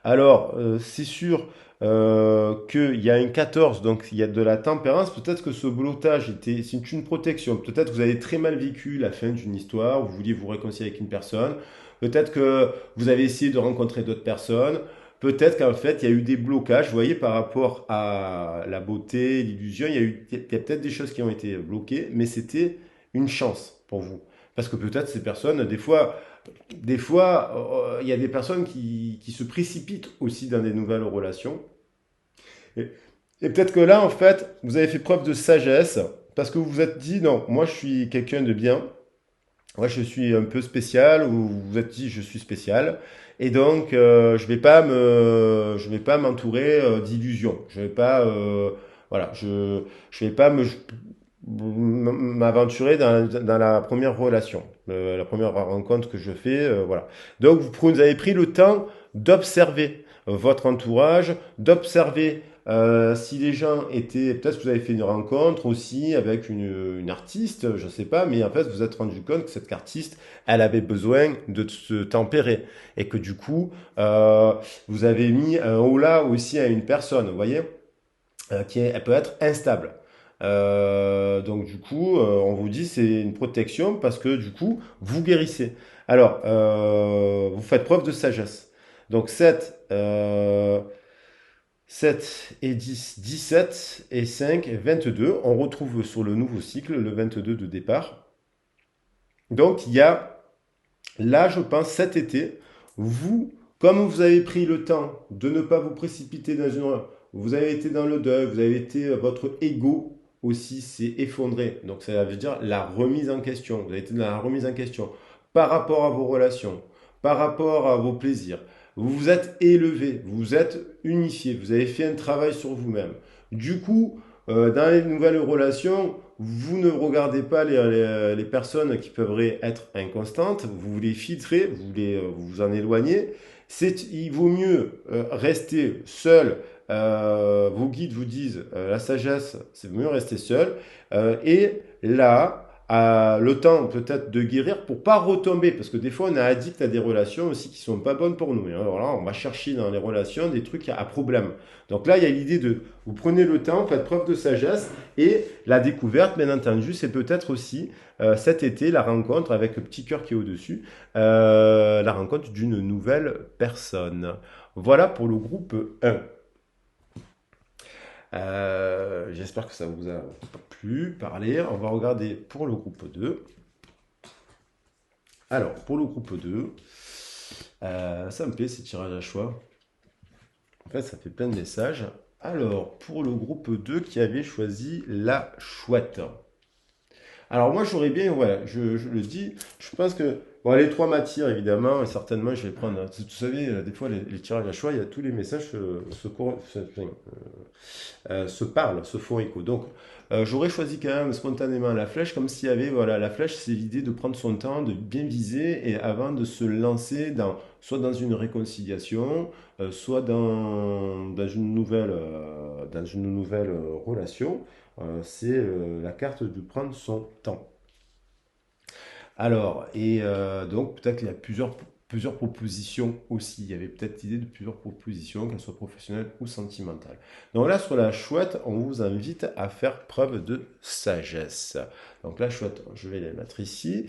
Alors, c'est sûr qu'il y a une 14, donc il y a de la tempérance. Peut-être que ce blocage c'est une protection. Peut-être que vous avez très mal vécu la fin d'une histoire, vous vouliez vous réconcilier avec une personne. Peut-être que vous avez essayé de rencontrer d'autres personnes. Peut-être qu'en fait, il y a eu des blocages, vous voyez, par rapport à la beauté, l'illusion. Il y a peut-être des choses qui ont été bloquées, mais c'était une chance pour vous. Parce que peut-être ces personnes, des fois, il y a des personnes qui se précipitent aussi dans des nouvelles relations. Et, et peut-être que là, en fait, vous avez fait preuve de sagesse parce que vous vous êtes dit, non, moi je suis quelqu'un de bien, moi je suis un peu spécial, ou vous vous êtes dit, je suis spécial. Et donc, je vais pas m'entourer d'illusions. Je vais pas, voilà, je vais pas m'aventurer dans la première relation, la première rencontre que je fais, voilà. Donc vous avez pris le temps d'observer votre entourage, d'observer si les gens étaient, peut-être que vous avez fait une rencontre aussi avec une artiste, je ne sais pas, mais en fait vous vous êtes rendu compte que cette artiste, elle avait besoin de se tempérer et que du coup vous avez mis un haut-là aussi à une personne, vous voyez, elle peut être instable. Donc du coup, on vous dit c'est une protection parce que du coup, vous guérissez. Alors, vous faites preuve de sagesse. Donc 7 et 10, 17 et 5, 22. On retrouve sur le nouveau cycle, le 22 de départ. Donc il y a, là je pense cet été, vous, comme vous avez pris le temps de ne pas vous précipiter dans une... Vous avez été dans le deuil, vous avez été... Votre ego aussi s'est effondré. Donc ça veut dire la remise en question. Vous avez été dans la remise en question par rapport à vos relations, par rapport à vos plaisirs. Vous vous êtes élevé, vous vous êtes unifié, vous avez fait un travail sur vous-même. Du coup, dans les nouvelles relations, vous ne regardez pas les personnes qui peuvent être inconstantes, vous les filtrez, vous en éloignez. Il vaut mieux rester seul. Vos guides vous disent la sagesse, c'est mieux rester seul. Et là a le temps peut-être de guérir pour pas retomber, parce que des fois on est addict à des relations aussi qui sont pas bonnes pour nous. Et alors là, on va chercher dans les relations des trucs à problème. Donc là, il y a l'idée de vous prenez le temps, faites preuve de sagesse et la découverte, bien entendu, c'est peut-être aussi cet été la rencontre avec le petit cœur qui est au-dessus, la rencontre d'une nouvelle personne. Voilà pour le groupe 1. J'espère que ça vous a plu, parlé. On va regarder pour le groupe 2. Alors, pour le groupe 2, ça me plaît ces tirages à choix. En fait, ça fait plein de messages. Alors, pour le groupe 2 qui avait choisi la chouette. Alors moi j'aurais bien, ouais, je le dis, je pense que, bon les trois m'attirent évidemment, et certainement je vais prendre, vous savez, des fois les tirages à choix, il y a tous les messages se parlent, se font écho. Donc j'aurais choisi quand même spontanément la flèche, comme s'il y avait, voilà, la flèche c'est l'idée de prendre son temps, de bien viser, et avant de se lancer soit dans une réconciliation, soit dans une nouvelle relation. C'est la carte de prendre son temps. Alors, et donc peut-être qu'il y a plusieurs propositions aussi. Il y avait peut-être l'idée de plusieurs propositions, qu'elles soient professionnelles ou sentimentales. Donc là, sur la chouette, on vous invite à faire preuve de sagesse. Donc la chouette, je vais les mettre ici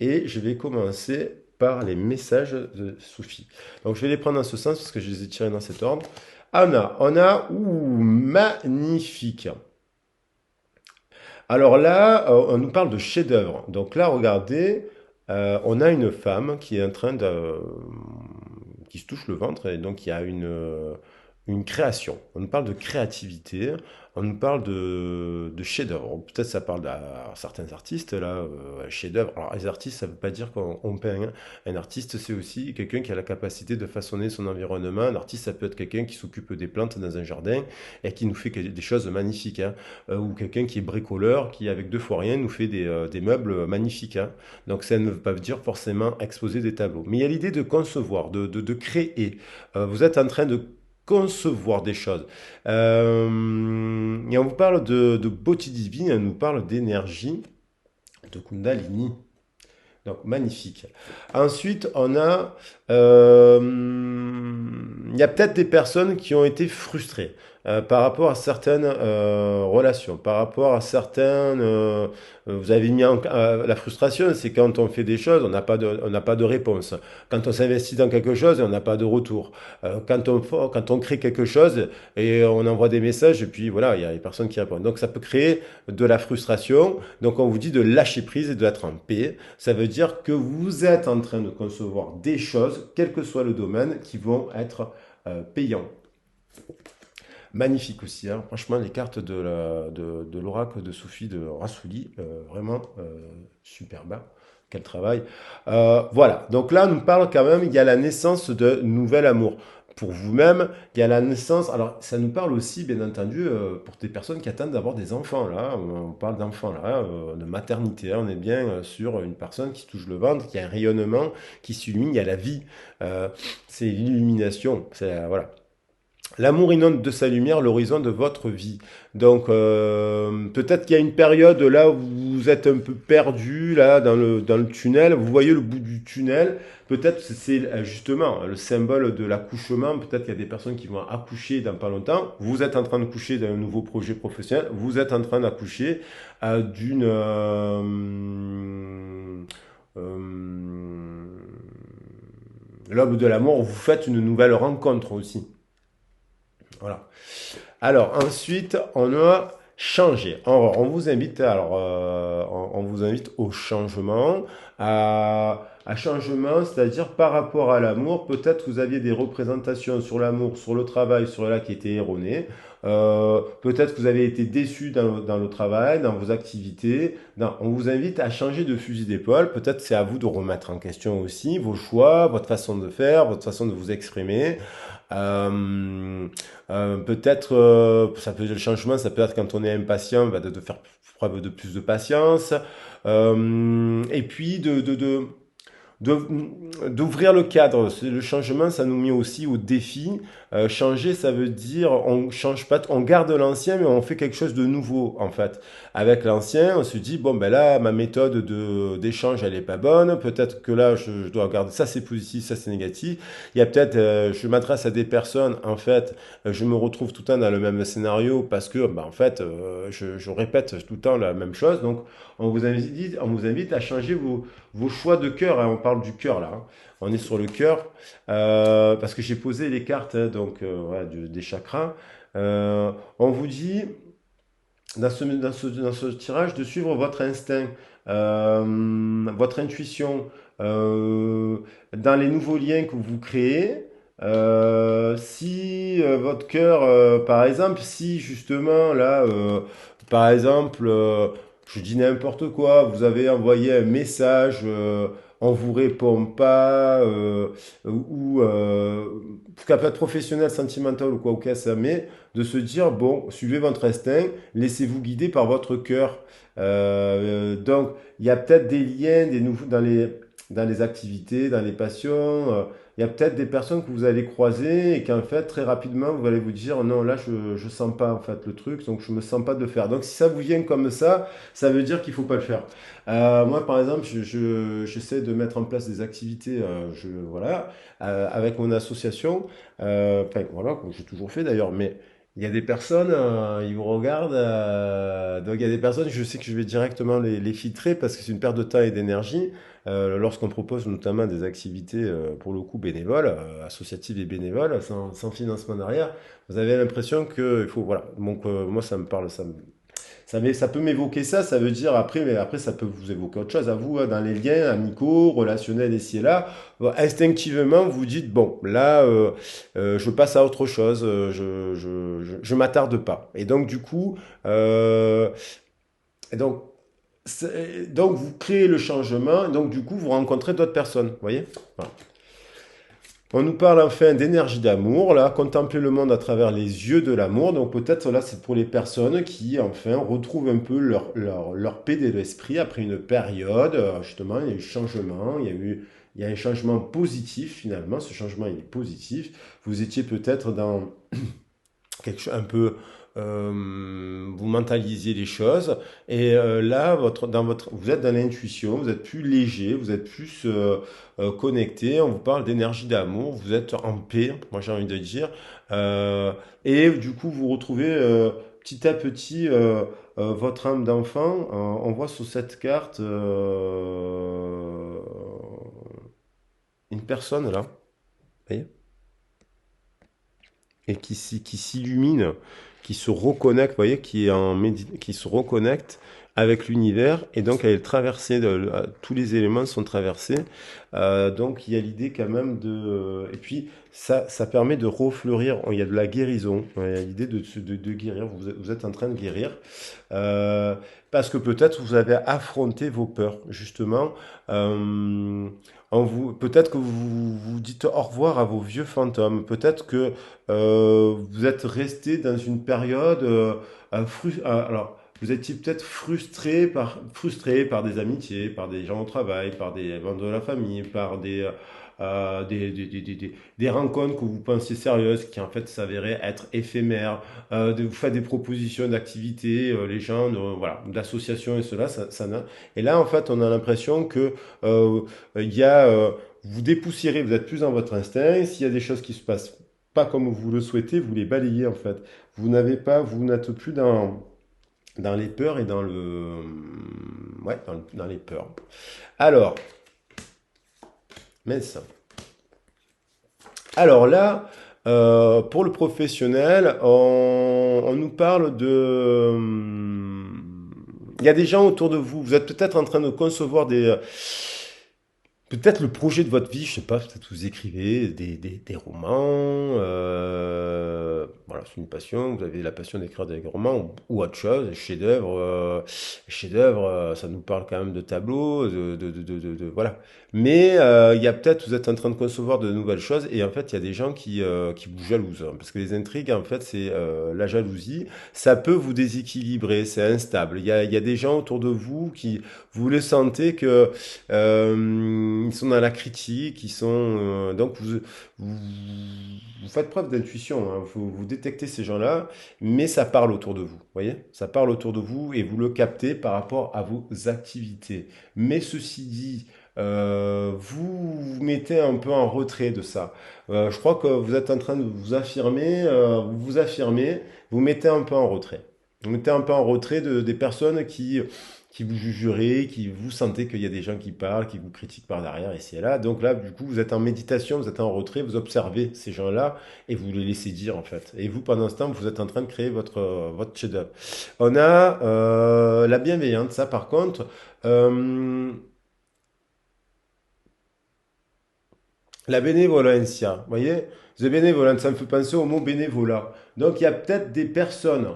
et je vais commencer par les messages de Sophie. Donc je vais les prendre dans ce sens parce que je les ai tirés dans cet ordre. Anna, ouh, magnifique. Alors là, on nous parle de chef-d'œuvre. Donc là, regardez, on a une femme qui est en train qui se touche le ventre et donc il y a une création. On nous parle de créativité, on nous parle de chef-d'œuvre. Peut-être ça parle à certains artistes, là, chef-d'œuvre. Alors les artistes, ça ne veut pas dire qu'on peint, hein. Un artiste, c'est aussi quelqu'un qui a la capacité de façonner son environnement. Un artiste, ça peut être quelqu'un qui s'occupe des plantes dans un jardin et qui nous fait des choses magnifiques, hein. Ou quelqu'un qui est bricoleur, qui avec deux fois rien nous fait des meubles magnifiques, hein. Donc ça ne veut pas dire forcément exposer des tableaux. Mais il y a l'idée de concevoir, de créer. Vous êtes en train de concevoir des choses. Et on vous parle de beauté divine, on nous parle d'énergie, de Kundalini. Donc magnifique. Ensuite, il y a peut-être des personnes qui ont été frustrées par rapport à certaines relations, par rapport à certaines. Vous avez mis la frustration, c'est quand on fait des choses, on n'a pas de réponse. Quand on s'investit dans quelque chose, on n'a pas de retour. Quand on crée quelque chose et on envoie des messages, et puis voilà, il y a les personnes qui répondent. Donc ça peut créer de la frustration. Donc on vous dit de lâcher prise et d'être en paix. Ça veut dire que vous êtes en train de concevoir des choses, quel que soit le domaine, qui vont être payants. Magnifique aussi, hein. Franchement, les cartes de l'oracle de Sophie de Rassouli, vraiment superbe, hein. Quel travail. Voilà, donc là, on nous parle quand même, il y a la naissance de nouvel amour. Pour vous-même, il y a la naissance. Alors, ça nous parle aussi, bien entendu, pour des personnes qui attendent d'avoir des enfants. Là, on parle d'enfants, là, de maternité, hein. On est bien sur une personne qui touche le ventre, qui a un rayonnement, qui s'illumine. Il y a la vie. C'est l'illumination. Voilà. L'amour inonde de sa lumière l'horizon de votre vie. Donc peut-être qu'il y a une période là où vous êtes un peu perdu là dans le tunnel. Vous voyez le bout du tunnel. Peut-être que c'est justement le symbole de l'accouchement. Peut-être qu'il y a des personnes qui vont accoucher dans pas longtemps. Vous êtes en train de coucher d'un nouveau projet professionnel. Vous êtes en train d'accoucher d'une l'aube de l'amour. Vous faites une nouvelle rencontre aussi. Voilà. Alors ensuite, on a changé. On vous invite, on vous invite au changement, à changement, c'est-à-dire par rapport à l'amour. Peut-être vous aviez des représentations sur l'amour, sur le travail, sur là qui étaient erronées. Peut-être que vous avez été déçu dans le travail, dans vos activités. On vous invite à changer de fusil d'épaule. Peut-être c'est à vous de remettre en question aussi vos choix, votre façon de faire, votre façon de vous exprimer. Euh, Peut-être, ça peut le changement, ça peut être quand on est impatient, bah, de faire preuve de plus de patience. Et puis d'ouvrir le cadre. Le changement, ça nous met aussi au défi. Changer, ça veut dire on change pas, on garde l'ancien, mais on fait quelque chose de nouveau en fait. Avec l'ancien, on se dit bon ben là, ma méthode de d'échange, elle est pas bonne. Peut-être que là, je dois regarder ça, c'est positif, ça c'est négatif. Il y a peut-être, je m'adresse à des personnes en fait, je me retrouve tout le temps dans le même scénario parce que ben, en fait, je répète tout le temps la même chose. Donc on vous invite à changer vos choix de cœur, hein. On parle du cœur là, hein. On est sur le cœur parce que j'ai posé les cartes hein, donc voilà, des chakras. On vous dit dans ce tirage de suivre votre instinct, votre intuition euh, dans les nouveaux liens que vous créez. Si votre cœur, par exemple, si justement là, par exemple, je dis n'importe quoi, vous avez envoyé un message, on vous répond pas, ou ça peut être professionnel, sentimental ou quoi, ok, ça, mais de se dire, bon, suivez votre instinct, laissez-vous guider par votre cœur. Donc, il y a peut-être des liens dans les activités, dans les passions. Il y a peut-être des personnes que vous allez croiser et qu'en fait, très rapidement, vous allez vous dire, non, là, je sens pas en fait le truc, donc je me sens pas de le faire. Donc, si ça vous vient comme ça veut dire qu'il faut pas le faire. Moi, par exemple, j'essaie de mettre en place des activités, voilà, avec mon association. Enfin, voilà, comme j'ai toujours fait d'ailleurs, mais il y a des personnes, ils vous regardent, donc il y a des personnes, je sais que je vais directement les filtrer parce que c'est une perte de temps et d'énergie. Lorsqu'on propose notamment des activités, pour le coup, bénévoles, associatives et bénévoles, sans financement derrière, vous avez l'impression que il faut, voilà. Donc, moi, ça me parle, ça peut m'évoquer ça, ça veut dire après, mais après ça peut vous évoquer autre chose à vous, hein, dans les liens amicaux, relationnels ici et là. Instinctivement, vous dites, bon, là, je passe à autre chose, je m'attarde pas. Et donc, du coup, et donc, donc, vous créez le changement, donc du coup, vous rencontrez d'autres personnes, vous voyez? Voilà. On nous parle enfin d'énergie d'amour, là, contempler le monde à travers les yeux de l'amour. Donc peut-être là, c'est pour les personnes qui, enfin, retrouvent un peu leur paix de l'esprit après une période. Justement, il y a eu changement, il y a un changement positif finalement. Ce changement, il est positif. Vous étiez peut-être dans quelque chose un peu vous mentalisez les choses et là vous êtes dans l'intuition, vous êtes plus léger, vous êtes plus connecté, on vous parle d'énergie d'amour, vous êtes en paix, moi j'ai envie de dire. Et du coup vous retrouvez petit à petit votre âme d'enfant. On voit sur cette carte une personne là, vous voyez, et qui s'illumine, qui se reconnecte, vous voyez, qui se reconnecte avec l'univers, et donc elle est traversée, tous les éléments sont traversés, donc il y a l'idée quand même et puis ça permet de refleurir, il y a de la guérison, il y a l'idée de guérir, vous êtes en train de guérir, euh, parce que peut-être vous avez affronté vos peurs, justement, euh, peut-être que vous dites au revoir à vos vieux fantômes. Peut-être que vous êtes resté dans une période. Alors, vous étiez peut-être frustré par des amitiés, par des gens au travail, par des membres de la famille, par des rencontres que vous pensiez sérieuses, qui en fait s'avéraient être éphémères. Vous faites des propositions d'activités, les gens, voilà, d'associations et cela, et là, en fait, on a l'impression que il y a, vous dépoussiérez, vous êtes plus dans votre instinct. S'il y a des choses qui se passent pas comme vous le souhaitez, vous les balayez en fait. Vous n'êtes plus dans les peurs et ouais, dans les peurs. Alors, mais ça. Alors là, pour le professionnel, on nous parle il y a des gens autour de vous. Vous êtes peut-être en train de concevoir peut-être le projet de votre vie, je sais pas, peut-être vous écrivez des romans, voilà, c'est une passion, vous avez la passion d'écrire des romans ou autre chose, chef-d'œuvre, ça nous parle quand même de tableaux, voilà. Mais il y a peut-être, vous êtes en train de concevoir de nouvelles choses et en fait, il y a des gens qui vous jalousent, hein, parce que les intrigues, en fait, c'est la jalousie. Ça peut vous déséquilibrer, c'est instable. Il y a des gens autour de vous qui, vous le sentez que ils sont dans la critique, ils sont donc vous, vous faites preuve d'intuition, hein, vous détectez ces gens-là, mais ça parle autour de vous, voyez? Ça parle autour de vous et vous le captez par rapport à vos activités. Mais ceci dit, vous vous mettez un peu en retrait de ça. Je crois que vous êtes en train de vous affirmer, vous affirmez, vous mettez un peu en retrait. Vous mettez un peu en retrait des personnes qui vous jugeraient, qui vous sentez qu'il y a des gens qui parlent, qui vous critiquent par derrière, ici et là. Donc là, du coup, vous êtes en méditation, vous êtes en retrait, vous observez ces gens-là et vous les laissez dire en fait. Et vous, pendant ce temps, vous êtes en train de créer votre chef-d'œuvre. On a la bienveillante, ça par contre. euh, La bénévolencia, vous voyez? The benevolent, ça me fait penser au mot bénévolat. Donc il y a peut-être des personnes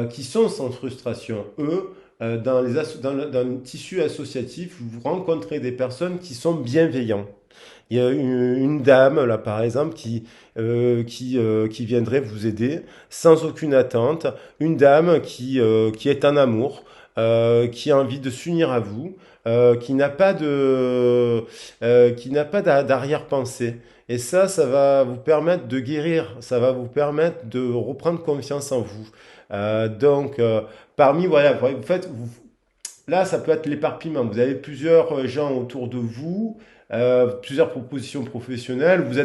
qui sont sans frustration. Eux, dans le tissu associatif, vous rencontrez des personnes qui sont bienveillantes. Il y a une dame, là par exemple, qui viendrait vous aider sans aucune attente. Une dame qui est en amour, qui a envie de s'unir à vous, qui n'a pas d'arrière-pensée. Et ça va vous permettre de guérir, ça va vous permettre de reprendre confiance en vous. Donc, parmi, voilà, vous faites, là, ça peut être l'éparpillement. Vous avez plusieurs gens autour de vous, plusieurs propositions professionnelles. Vous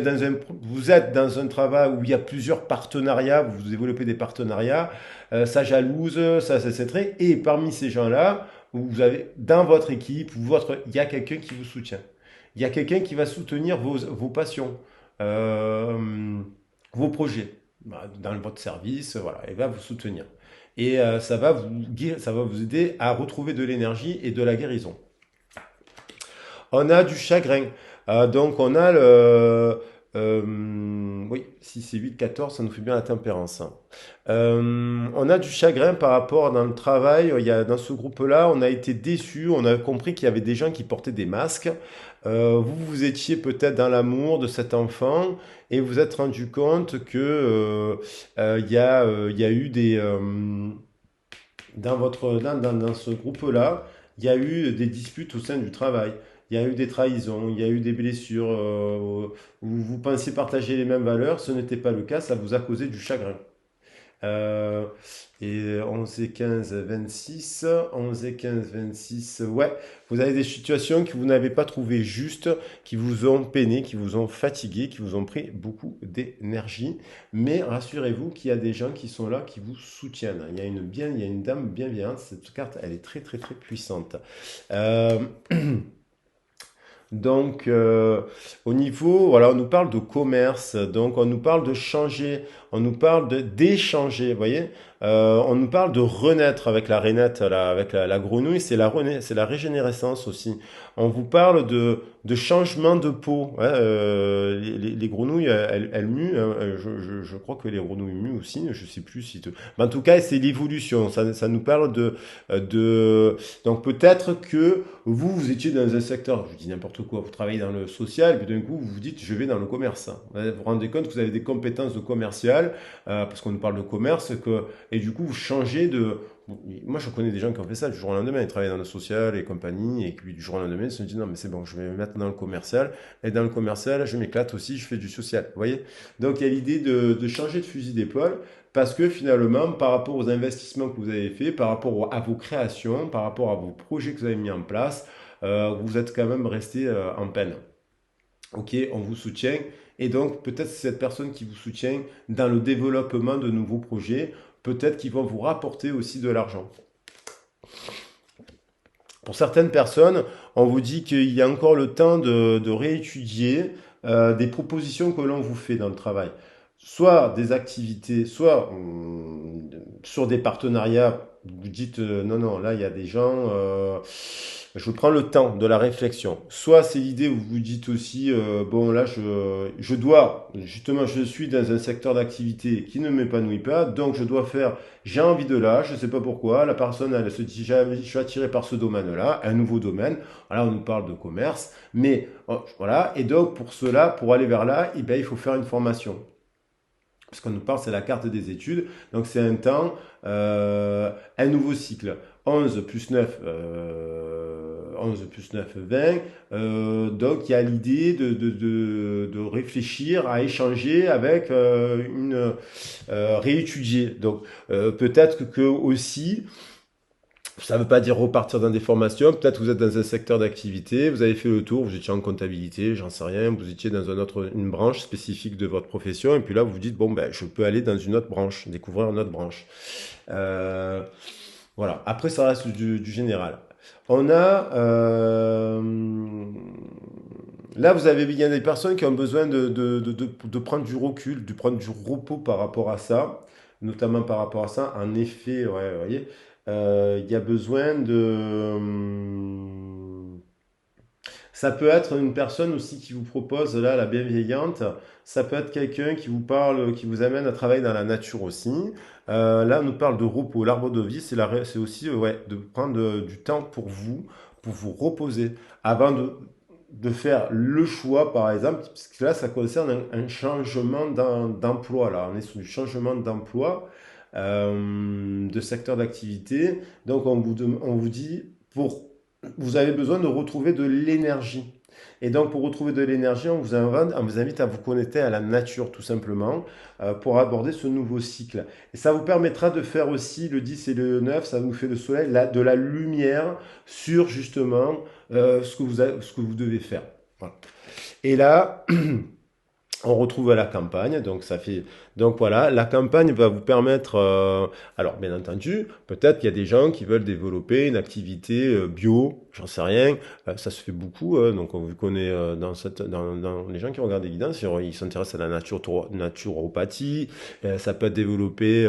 êtes dans un travail où il y a plusieurs partenariats, vous développez des partenariats, ça jalouse, ça c'est très. Et parmi ces gens-là, vous avez dans votre équipe, il y a quelqu'un qui vous soutient. Il y a quelqu'un qui va soutenir vos passions, euh, vos projets. Bah, dans votre service, voilà, il va vous soutenir. Et ça va vous aider à retrouver de l'énergie et de la guérison. On a du chagrin. Donc on a oui, si c'est 8, 14, ça nous fait bien la tempérance, hein. On a du chagrin par rapport dans le travail. Dans ce groupe-là, on a été déçus. On a compris qu'il y avait des gens qui portaient des masques. Vous étiez peut-être dans l'amour de cet enfant et vous êtes rendu compte que il y a eu dans ce groupe-là, il y a eu des disputes au sein du travail. Il y a eu des trahisons, il y a eu des blessures où vous pensiez partager les mêmes valeurs, ce n'était pas le cas, ça vous a causé du chagrin. Euh, et 11 et 15, 26, 11 et 15, 26, ouais, vous avez des situations que vous n'avez pas trouvées justes, qui vous ont peiné, qui vous ont fatigué, qui vous ont pris beaucoup d'énergie. Mais rassurez-vous qu'il y a des gens qui sont là, qui vous soutiennent. Il y a une dame bienveillante, cette carte, elle est très très très puissante. Euh, donc, au niveau, voilà, on nous parle de commerce, donc on nous parle de changer, on nous parle d'échanger, vous voyez. On nous parle de renaître avec la rainette, là, avec la grenouille, c'est la régénérescence aussi. On vous parle de changement de peau, ouais, les grenouilles, elles muent, hein, je crois que les grenouilles muent aussi, je sais plus si... Mais en tout cas, c'est l'évolution, ça nous parle donc peut-être que vous étiez dans un secteur, je dis n'importe quoi, vous travaillez dans le social, et puis d'un coup, vous vous dites, je vais dans le commerce. Vous vous rendez compte que vous avez des compétences de commercial, parce qu'on nous parle de commerce, et du coup, vous changez de... Moi, je connais des gens qui ont fait ça du jour au lendemain, ils travaillent dans le social et compagnie, et puis du jour au lendemain, ils se disent, non, mais c'est bon, je vais me mettre dans le commercial, et dans le commercial, je m'éclate aussi, je fais du social, vous voyez? Donc, il y a l'idée de changer de fusil d'épaule, parce que finalement, par rapport aux investissements que vous avez faits, par rapport à vos créations, par rapport à vos projets que vous avez mis en place, vous êtes quand même resté en peine. Ok, on vous soutient. Et donc, peut-être c'est cette personne qui vous soutient dans le développement de nouveaux projets, peut-être qu'ils vont vous rapporter aussi de l'argent. Pour certaines personnes, on vous dit qu'il y a encore le temps de réétudier des propositions que l'on vous fait dans le travail. Soit des activités, soit sur des partenariats. Vous dites non, non, là il y a des gens, Je prends le temps de la réflexion. Soit c'est l'idée où vous dites aussi, bon là je dois, justement je suis dans un secteur d'activité qui ne m'épanouit pas, donc je dois faire, j'ai envie de là, je ne sais pas pourquoi, la personne elle se dit, je suis attiré par ce domaine-là, un nouveau domaine, là on nous parle de commerce, mais voilà, et donc pour cela, pour aller vers là, eh ben, il faut faire une formation. Ce qu'on nous parle, c'est la carte des études. Donc, c'est un temps, un nouveau cycle. 11 plus 9, 11 plus 9, 20. Donc, il y a l'idée de réfléchir à échanger avec une réétudier. Donc, peut-être que aussi, ça ne veut pas dire repartir dans des formations. Peut-être que vous êtes dans un secteur d'activité, vous avez fait le tour, vous étiez en comptabilité, j'en sais rien, vous étiez dans une branche spécifique de votre profession, et puis là vous vous dites, bon, ben, je peux aller dans une autre branche, découvrir une autre branche. Euh, voilà, après ça reste du général. On a... là, il y a des personnes qui ont besoin de prendre du recul, de prendre du repos par rapport à ça, notamment par rapport à ça. En effet, ouais, vous voyez, il y a besoin ça peut être une personne aussi qui vous propose, là, la bienveillante. Ça peut être quelqu'un qui vous parle, qui vous amène à travailler dans la nature aussi. Là, on nous parle de repos. L'arbre de vie, c'est aussi ouais, de prendre du temps pour vous reposer, avant de faire le choix, par exemple, parce que là, ça concerne un changement d'emploi. Là, on est sur du changement d'emploi, de secteur d'activité. Donc, on vous dit, vous avez besoin de retrouver de l'énergie. Et donc, pour retrouver de l'énergie, on vous invite à vous connecter à la nature, tout simplement, pour aborder ce nouveau cycle. Et ça vous permettra de faire aussi le 10 et le 9, ça vous fait le soleil, de la lumière sur justement ce que vous devez faire. Voilà. Et là, on retrouve la campagne, donc voilà, la campagne va vous permettre, alors bien entendu, peut-être qu'il y a des gens qui veulent développer une activité bio, j'en sais rien, ça se fait beaucoup, donc vu qu'on est dans les gens qui regardent des guidances, ils s'intéressent à la naturopathie, ça peut être développé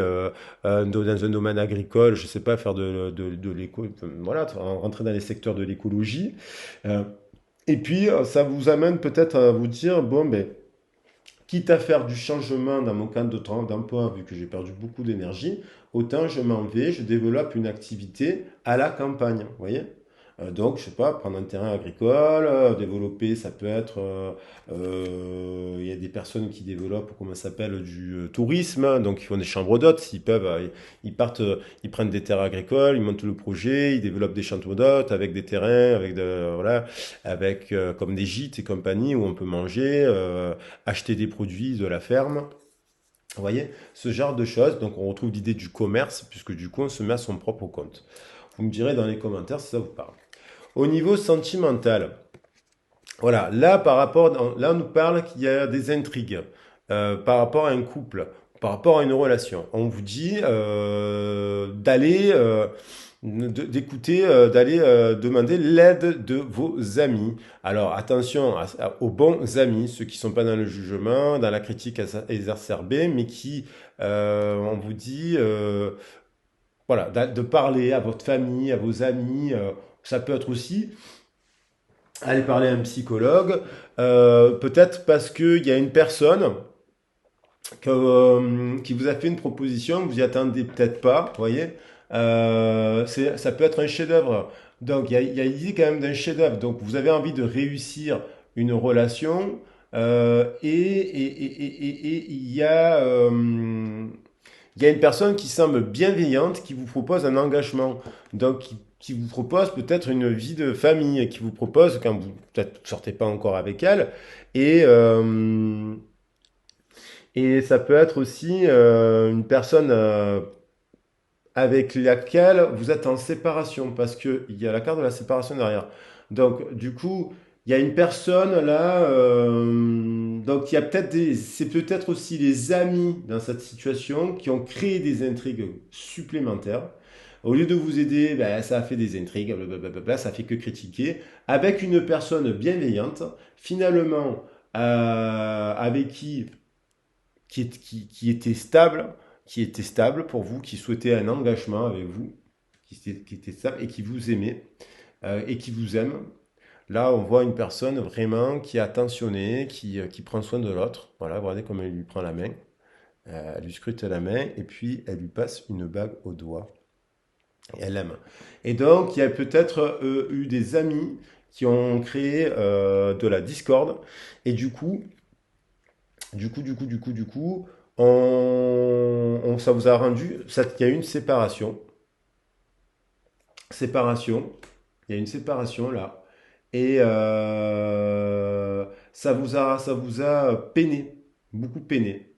dans un domaine agricole, je sais pas, faire de l'éco, voilà, rentrer dans les secteurs de l'écologie, euh, et puis ça vous amène peut-être à vous dire, bon ben quitte à faire du changement dans mon cadre d'emploi, vu que j'ai perdu beaucoup d'énergie, autant je m'en vais, je développe une activité à la campagne, vous voyez? Donc, je sais pas, prendre un terrain agricole, développer, ça peut être, il y a des personnes qui développent, comment ça s'appelle, du tourisme, hein, donc ils font des chambres d'hôtes, s'ils peuvent, ils partent, ils prennent des terres agricoles, ils montent le projet, ils développent des chambres d'hôtes avec des terrains, voilà, avec comme des gîtes et compagnie où on peut manger, acheter des produits de la ferme. Vous voyez, ce genre de choses. Donc, on retrouve l'idée du commerce, puisque du coup, on se met à son propre compte. Vous me direz dans les commentaires si ça vous parle. Au niveau sentimental, voilà, là, là, on nous parle qu'il y a des intrigues par rapport à un couple, par rapport à une relation. On vous dit d'écouter, d'aller demander l'aide de vos amis. Alors attention aux bons amis, ceux qui ne sont pas dans le jugement, dans la critique exacerbée, mais qui, on vous dit, voilà, de parler à votre famille, à vos amis. Ça peut être aussi aller parler à un psychologue, peut-être parce qu'il y a une personne qui vous a fait une proposition, vous y attendez peut-être pas, vous voyez. Ça peut être un chef-d'œuvre. Donc il y a l'idée quand même d'un chef-d'œuvre. Donc vous avez envie de réussir une relation et il y a une personne qui semble bienveillante, qui vous propose un engagement, donc qui vous propose peut-être une vie de famille, qui vous propose, quand vous peut-être sortez pas encore avec elle, et, euh, et ça peut être aussi une personne avec laquelle vous êtes en séparation, parce qu'il y a la carte de la séparation derrière. Donc, du coup, il y a une personne là, donc il y a c'est peut-être aussi les amis dans cette situation qui ont créé des intrigues supplémentaires. Au lieu de vous aider, ben, ça a fait des intrigues, blablabla, ça fait que critiquer. Avec une personne bienveillante, finalement, avec qui était stable, pour vous, qui souhaitait un engagement avec vous, qui était stable et qui vous aimait. et qui vous aime. Là, on voit une personne vraiment qui est attentionnée, qui prend soin de l'autre. Voilà, regardez comme elle lui prend la main. Elle lui scrute la main et puis elle lui passe une bague au doigt. Et elle aime. Et donc, il y a peut-être eu des amis qui ont créé de la discorde. Et du coup, ça vous a rendu, il y a eu une séparation. Séparation. Il y a une séparation là. Et ça vous a peiné, beaucoup peiné.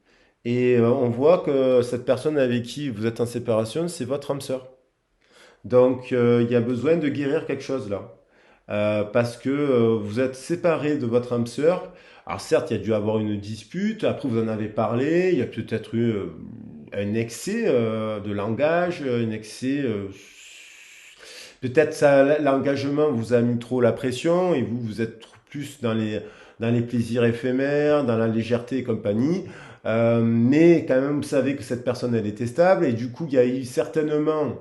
Et on voit que cette personne avec qui vous êtes en séparation, c'est votre âme sœur. Donc il y a besoin de guérir quelque chose là. Parce que vous êtes séparé de votre âme sœur. Alors certes, il y a dû avoir une dispute, après vous en avez parlé, il y a peut-être eu un excès de langage, un excès... peut-être ça, l'engagement vous a mis trop la pression et vous êtes plus dans les plaisirs éphémères, dans la légèreté et compagnie. Mais quand même, vous savez que cette personne, elle était stable et du coup, il y a eu certainement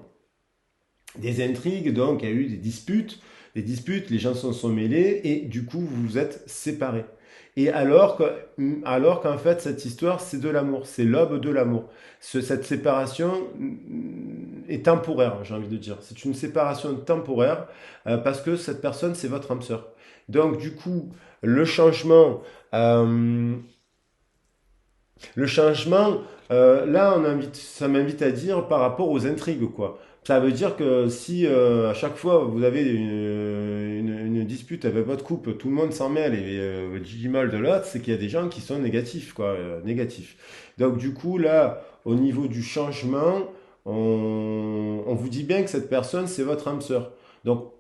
des intrigues, donc il y a eu des disputes, les gens s'en sont mêlés et du coup vous vous êtes séparés. Et alors qu'en fait cette histoire c'est de l'amour, c'est l'aube de l'amour. Cette séparation est temporaire, j'ai envie de dire. C'est une séparation temporaire parce que cette personne c'est votre âme sœur. Donc du coup le changement, euh, le changement, là, ça m'invite à dire par rapport aux intrigues, quoi. Ça veut dire que si à chaque fois vous avez une dispute avec votre couple, tout le monde s'en mêle et dit du mal de l'autre, c'est qu'il y a des gens qui sont négatifs, quoi, négatifs. Donc du coup, là, au niveau du changement, on vous dit bien que cette personne, c'est votre âme sœur. Donc,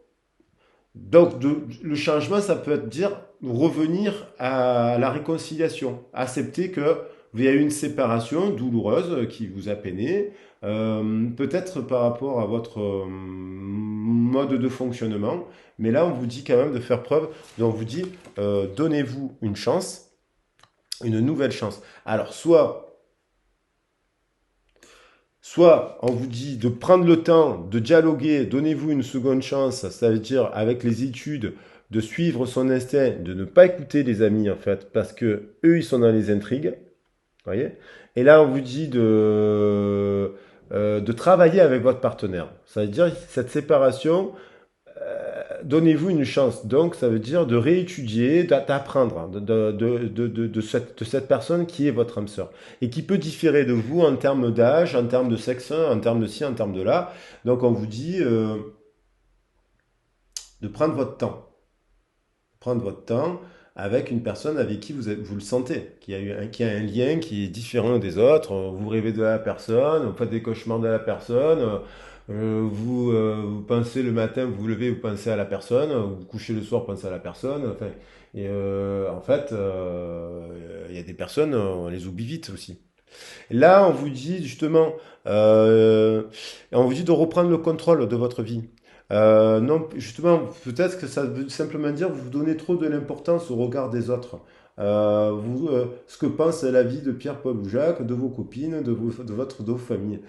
le changement, ça peut être dire revenir à la réconciliation, accepter que il y a eu une séparation douloureuse qui vous a peiné, peut-être par rapport à votre mode de fonctionnement, mais là, on vous dit quand même de faire preuve, on vous dit donnez-vous une chance, une nouvelle chance. Alors, soit on vous dit de prendre le temps de dialoguer, donnez-vous une seconde chance, ça veut dire avec les études, de suivre son instinct, de ne pas écouter les amis en fait, parce que eux ils sont dans les intrigues, voyez. Et là on vous dit de travailler avec votre partenaire. Ça veut dire cette séparation, donnez-vous une chance. Donc, ça veut dire de réétudier, d'apprendre hein, de cette personne qui est votre âme sœur et qui peut différer de vous en termes d'âge, en termes de sexe, en termes de ci, en termes de là. Donc, on vous dit de prendre votre temps. Prendre votre temps avec une personne avec qui vous le sentez, qui a un lien qui est différent des autres. Vous rêvez de la personne, vous faites des cauchemars de la personne, vous pensez le matin, vous vous levez, vous pensez à la personne, vous vous couchez le soir, vous pensez à la personne. Enfin, et en fait, il y a des personnes, on les oublie vite aussi. Là, on vous dit justement, on vous dit de reprendre le contrôle de votre vie. Non, justement, peut-être que ça veut simplement dire que vous donnez trop de l'importance au regard des autres. Ce que pense la vie de Pierre, Paul ou Jacques, de vos copines, de vos familles.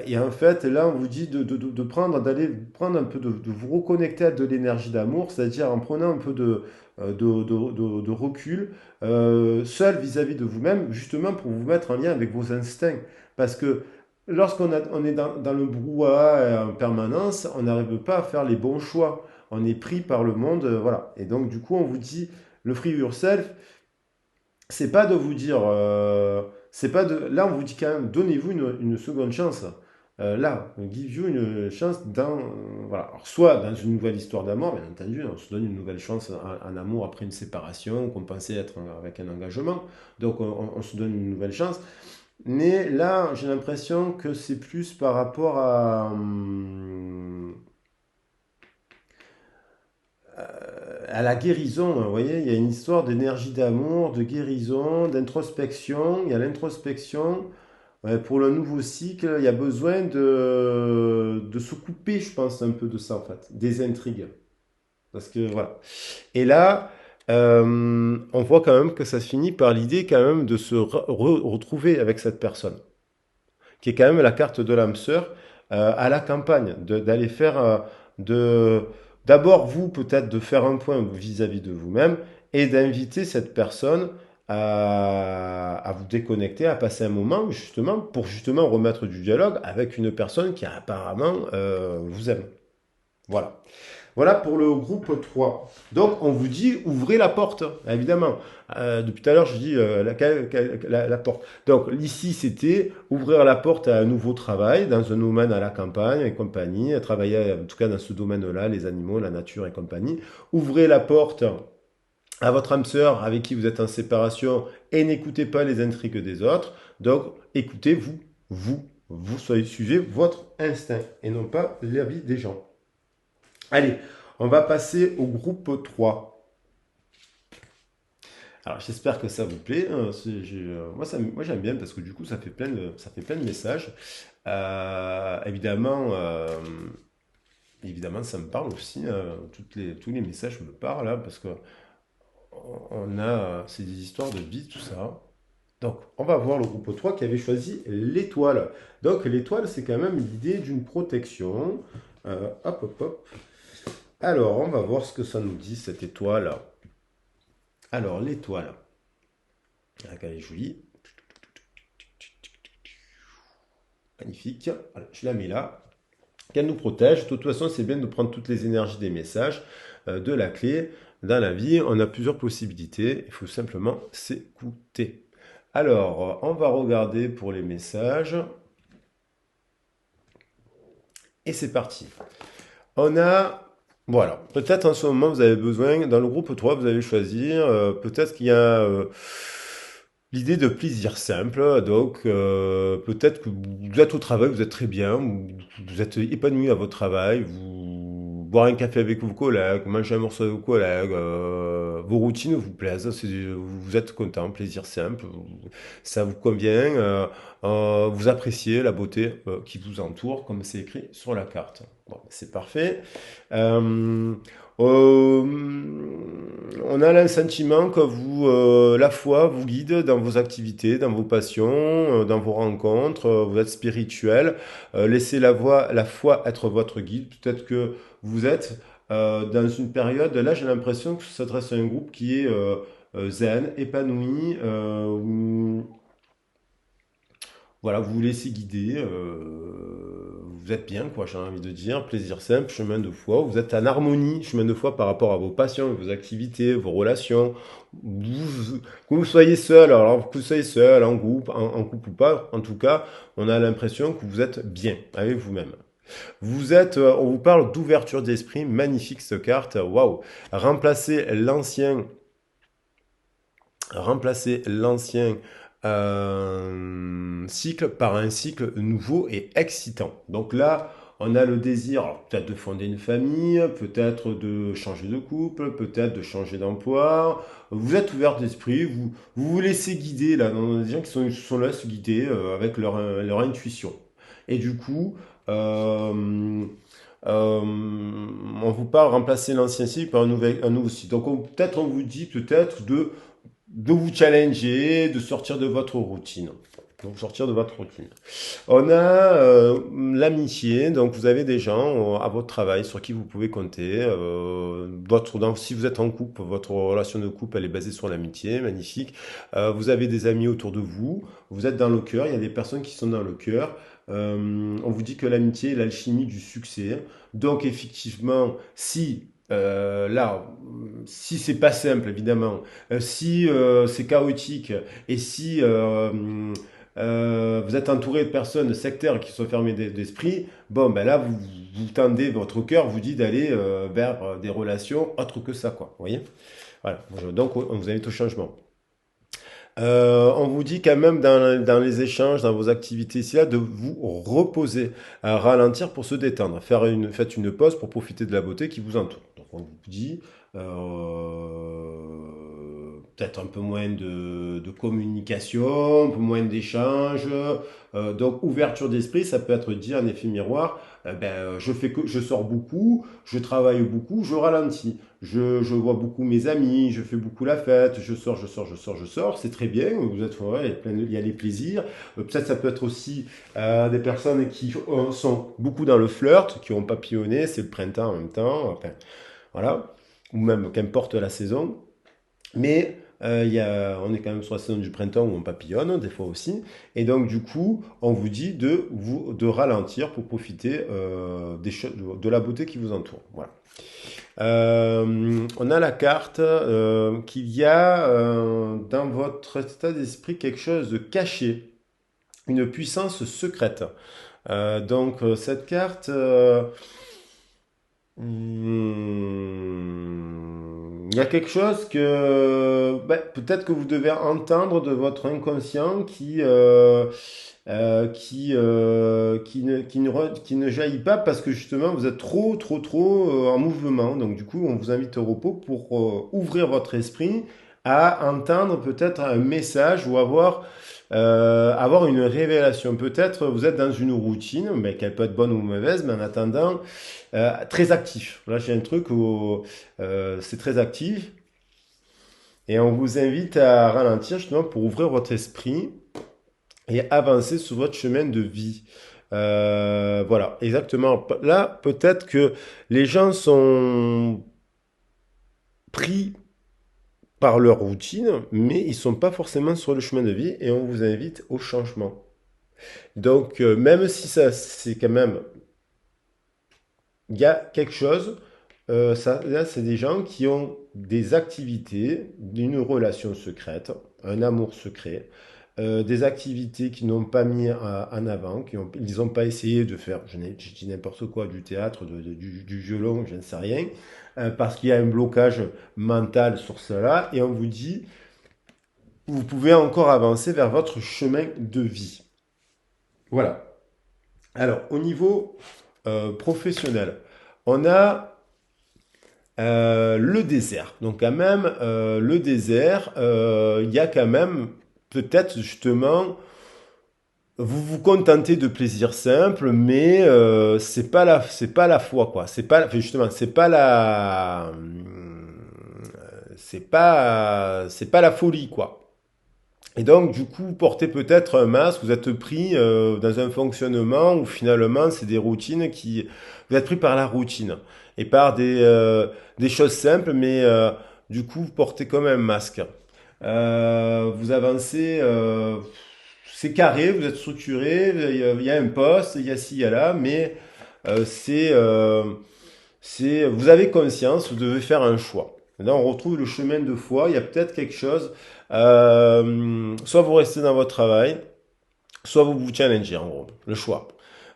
Et en fait, là, on vous dit d'aller prendre un peu, de vous reconnecter à de l'énergie d'amour, c'est-à-dire en prenant un peu de recul, seul vis-à-vis de vous-même, justement pour vous mettre en lien avec vos instincts. Parce que on est dans le brouhaha en permanence, on n'arrive pas à faire les bons choix. On est pris par le monde, voilà. Et donc, du coup, on vous dit, le free yourself, c'est pas de vous dire, c'est pas de, là, on vous dit quand même, donnez-vous une seconde chance. Là, give you une chance voilà. Alors, soit dans une nouvelle histoire d'amour, bien entendu, on se donne une nouvelle chance en amour après une séparation qu'on pensait être avec un engagement. Donc, on se donne une nouvelle chance. Mais là, j'ai l'impression que c'est plus par rapport à la guérison. Vous voyez, il y a une histoire d'énergie d'amour, de guérison, d'introspection. Il y a l'introspection. Ouais, pour le nouveau cycle, il y a besoin de se couper, je pense, un peu de ça, en fait, des intrigues. Parce que, voilà. Et là, on voit quand même que ça se finit par l'idée quand même de se retrouver avec cette personne, qui est quand même la carte de l'âme sœur à la campagne, d'aller faire de, d'abord, vous, peut-être de faire un point vis-à-vis de vous-même et d'inviter cette personne à vous déconnecter, à passer un moment justement pour justement remettre du dialogue avec une personne qui apparemment vous aime. Voilà. Voilà pour le groupe 3. Donc, on vous dit, ouvrez la porte, évidemment. Depuis tout à l'heure, je dis la porte. Donc, ici, c'était ouvrir la porte à un nouveau travail dans un domaine à la campagne et compagnie, travailler en tout cas dans ce domaine-là, les animaux, la nature et compagnie. Ouvrez la porte à votre âme sœur avec qui vous êtes en séparation et n'écoutez pas les intrigues des autres. Donc, écoutez vous suivez votre instinct et non pas l'avis des gens. Allez, on va passer au groupe 3. Alors j'espère que ça vous plaît, hein. Moi j'aime bien parce que du coup ça fait plein de messages. Évidemment, évidemment ça me parle aussi, hein. Tous les messages me parlent là, parce que c'est des histoires de vie, tout ça. Donc on va voir le groupe 3 qui avait choisi l'étoile. Donc l'étoile, c'est quand même l'idée d'une protection. Hop hop hop. Alors on va voir ce que ça nous dit cette étoile. Alors l'étoile. Ah, elle est jolie. Magnifique. Voilà, je la mets là. Qu'elle nous protège. De toute façon, c'est bien de prendre toutes les énergies des messages, de la clé. Dans la vie, on a plusieurs possibilités. Il faut simplement s'écouter. Alors, on va regarder pour les messages. Et c'est parti. On a... Voilà. Peut-être en ce moment, vous avez besoin, dans le groupe 3, vous allez choisir, peut-être qu'il y a l'idée de plaisir simple. Donc, peut-être que vous êtes au travail, vous êtes très bien, vous êtes épanoui à votre travail, vous boire un café avec vos collègues, manger un morceau avec vos collègues, vos routines vous plaisent, vous êtes content, plaisir simple, ça vous convient, vous appréciez la beauté qui vous entoure, comme c'est écrit sur la carte. Bon, c'est parfait. Euh, euh, on a le sentiment que la foi vous guide dans vos activités, dans vos passions, dans vos rencontres. Vous êtes spirituel. Laissez la foi être votre guide. Peut-être que vous êtes dans une période. Là, j'ai l'impression que ça s'adresse à un groupe qui est zen, épanoui, voilà, vous vous laissez guider, vous êtes bien, quoi, j'ai envie de dire. Plaisir simple, chemin de foi. Vous êtes en harmonie, chemin de foi par rapport à vos passions, vos activités, vos relations. Que vous soyez seul, alors que vous soyez seul, en groupe, en couple ou pas, en tout cas, on a l'impression que vous êtes bien avec vous-même. On vous parle d'ouverture d'esprit, magnifique cette carte, waouh. Remplacez l'ancien remplacer l'ancien cycle par un cycle nouveau et excitant. Donc là, on a le désir peut-être de fonder une famille, peut-être de changer de couple, peut-être de changer d'emploi. Vous êtes ouvert d'esprit, vous vous laissez guider là, dans des gens sont là se guider avec leur intuition. Et du coup, euh, euh, on vous parle remplacer l'ancien cycle par un nouveau cycle. Donc peut-être on vous dit peut-être de vous challenger, de sortir de votre routine. Donc sortir de votre routine. On a l'amitié, donc vous avez des gens à votre travail sur qui vous pouvez compter. Si vous êtes en couple, votre relation de couple elle est basée sur l'amitié, magnifique. Vous avez des amis autour de vous, vous êtes dans le cœur, il y a des personnes qui sont dans le cœur. On vous dit que l'amitié est l'alchimie du succès. Donc effectivement, si c'est pas simple, évidemment, si c'est chaotique et si vous êtes entouré de personnes sectaires qui sont fermées d'esprit, bon, ben là, vous tendez votre cœur, vous dit d'aller vers des relations autres que ça, quoi. Vous voyez? Voilà. Donc, on vous invite au changement. On vous dit quand même dans les échanges, dans vos activités ici, là, de vous reposer, à ralentir pour se détendre, faites une pause pour profiter de la beauté qui vous entoure. Donc on vous dit, peut-être un peu moins de communication, un peu moins d'échanges. Donc, ouverture d'esprit, ça peut être dit en effet miroir, je sors beaucoup, je travaille beaucoup, je ralentis. Je vois beaucoup mes amis, je fais beaucoup la fête, je sors, c'est très bien, vous êtes, ouais, il y a les plaisirs. Peut-être ça peut être aussi des personnes qui sont beaucoup dans le flirt, qui ont papillonné, c'est le printemps en même temps, enfin, voilà, ou même qu'importe la saison. Mais on est quand même sur la saison du printemps où on papillonne, des fois aussi. Et donc, du coup, on vous dit de ralentir pour profiter de la beauté qui vous entoure. Voilà. On a la carte qu'il y a dans votre état d'esprit quelque chose de caché, une puissance secrète. Cette carte, il y a quelque chose que peut-être que vous devez entendre de votre inconscient qui ne jaillit pas parce que justement vous êtes trop en mouvement. Donc du coup, on vous invite au repos pour ouvrir votre esprit à entendre peut-être un message ou avoir une révélation. Peut-être vous êtes dans une routine, mais qu'elle peut être bonne ou mauvaise, mais en attendant, très actif. Là, j'ai un truc où c'est très actif et on vous invite à ralentir justement pour ouvrir votre esprit et avancer sur votre chemin de vie. Voilà, exactement. Là, peut-être que les gens sont pris par leur routine, mais ils sont pas forcément sur le chemin de vie et on vous invite au changement. Donc, même si ça, c'est quand même, il y a quelque chose, là, c'est des gens qui ont des activités, une relation secrète, un amour secret, des activités qu'ils n'ont pas mis en avant, ils n'ont pas essayé de faire, je dis n'importe quoi, du théâtre, du violon, je ne sais rien, parce qu'il y a un blocage mental sur cela, et on vous dit, vous pouvez encore avancer vers votre chemin de vie. Voilà. Alors, au niveau professionnel, on a le désert. Donc quand même, le désert, il y a quand même peut-être justement, vous vous contentez de plaisirs simples, mais c'est pas la foi quoi. C'est pas, enfin, justement, c'est pas la folie quoi. Et donc, du coup, vous portez peut-être un masque, vous êtes pris dans un fonctionnement où finalement, c'est des routines qui... Vous êtes pris par la routine et par des choses simples, mais du coup, vous portez comme un masque. Vous avancez, c'est carré, vous êtes structuré, il y a un poste, il y a ci, il y a là, mais euh, c'est... euh, vous avez conscience, vous devez faire un choix. Là, on retrouve le chemin de foi. Il y a peut-être quelque chose. Soit vous restez dans votre travail, soit vous vous challengez, en gros. Le choix.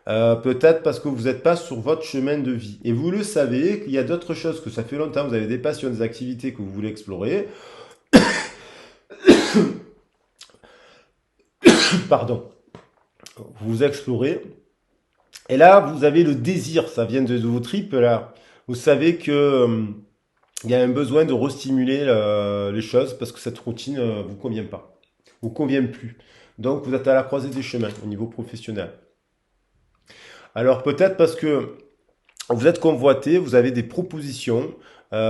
Peut-être parce que vous n'êtes pas sur votre chemin de vie. Et vous le savez qu'il y a d'autres choses, que ça fait longtemps, vous avez des passions, des activités que vous voulez explorer. Pardon. Vous explorez. Et là, vous avez le désir. Ça vient de vos tripes, là. Vous savez que il y a un besoin de restimuler les choses parce que cette routine vous convient pas, vous convient plus. Donc vous êtes à la croisée des chemins au niveau professionnel. Alors peut-être parce que vous êtes convoité, vous avez des propositions et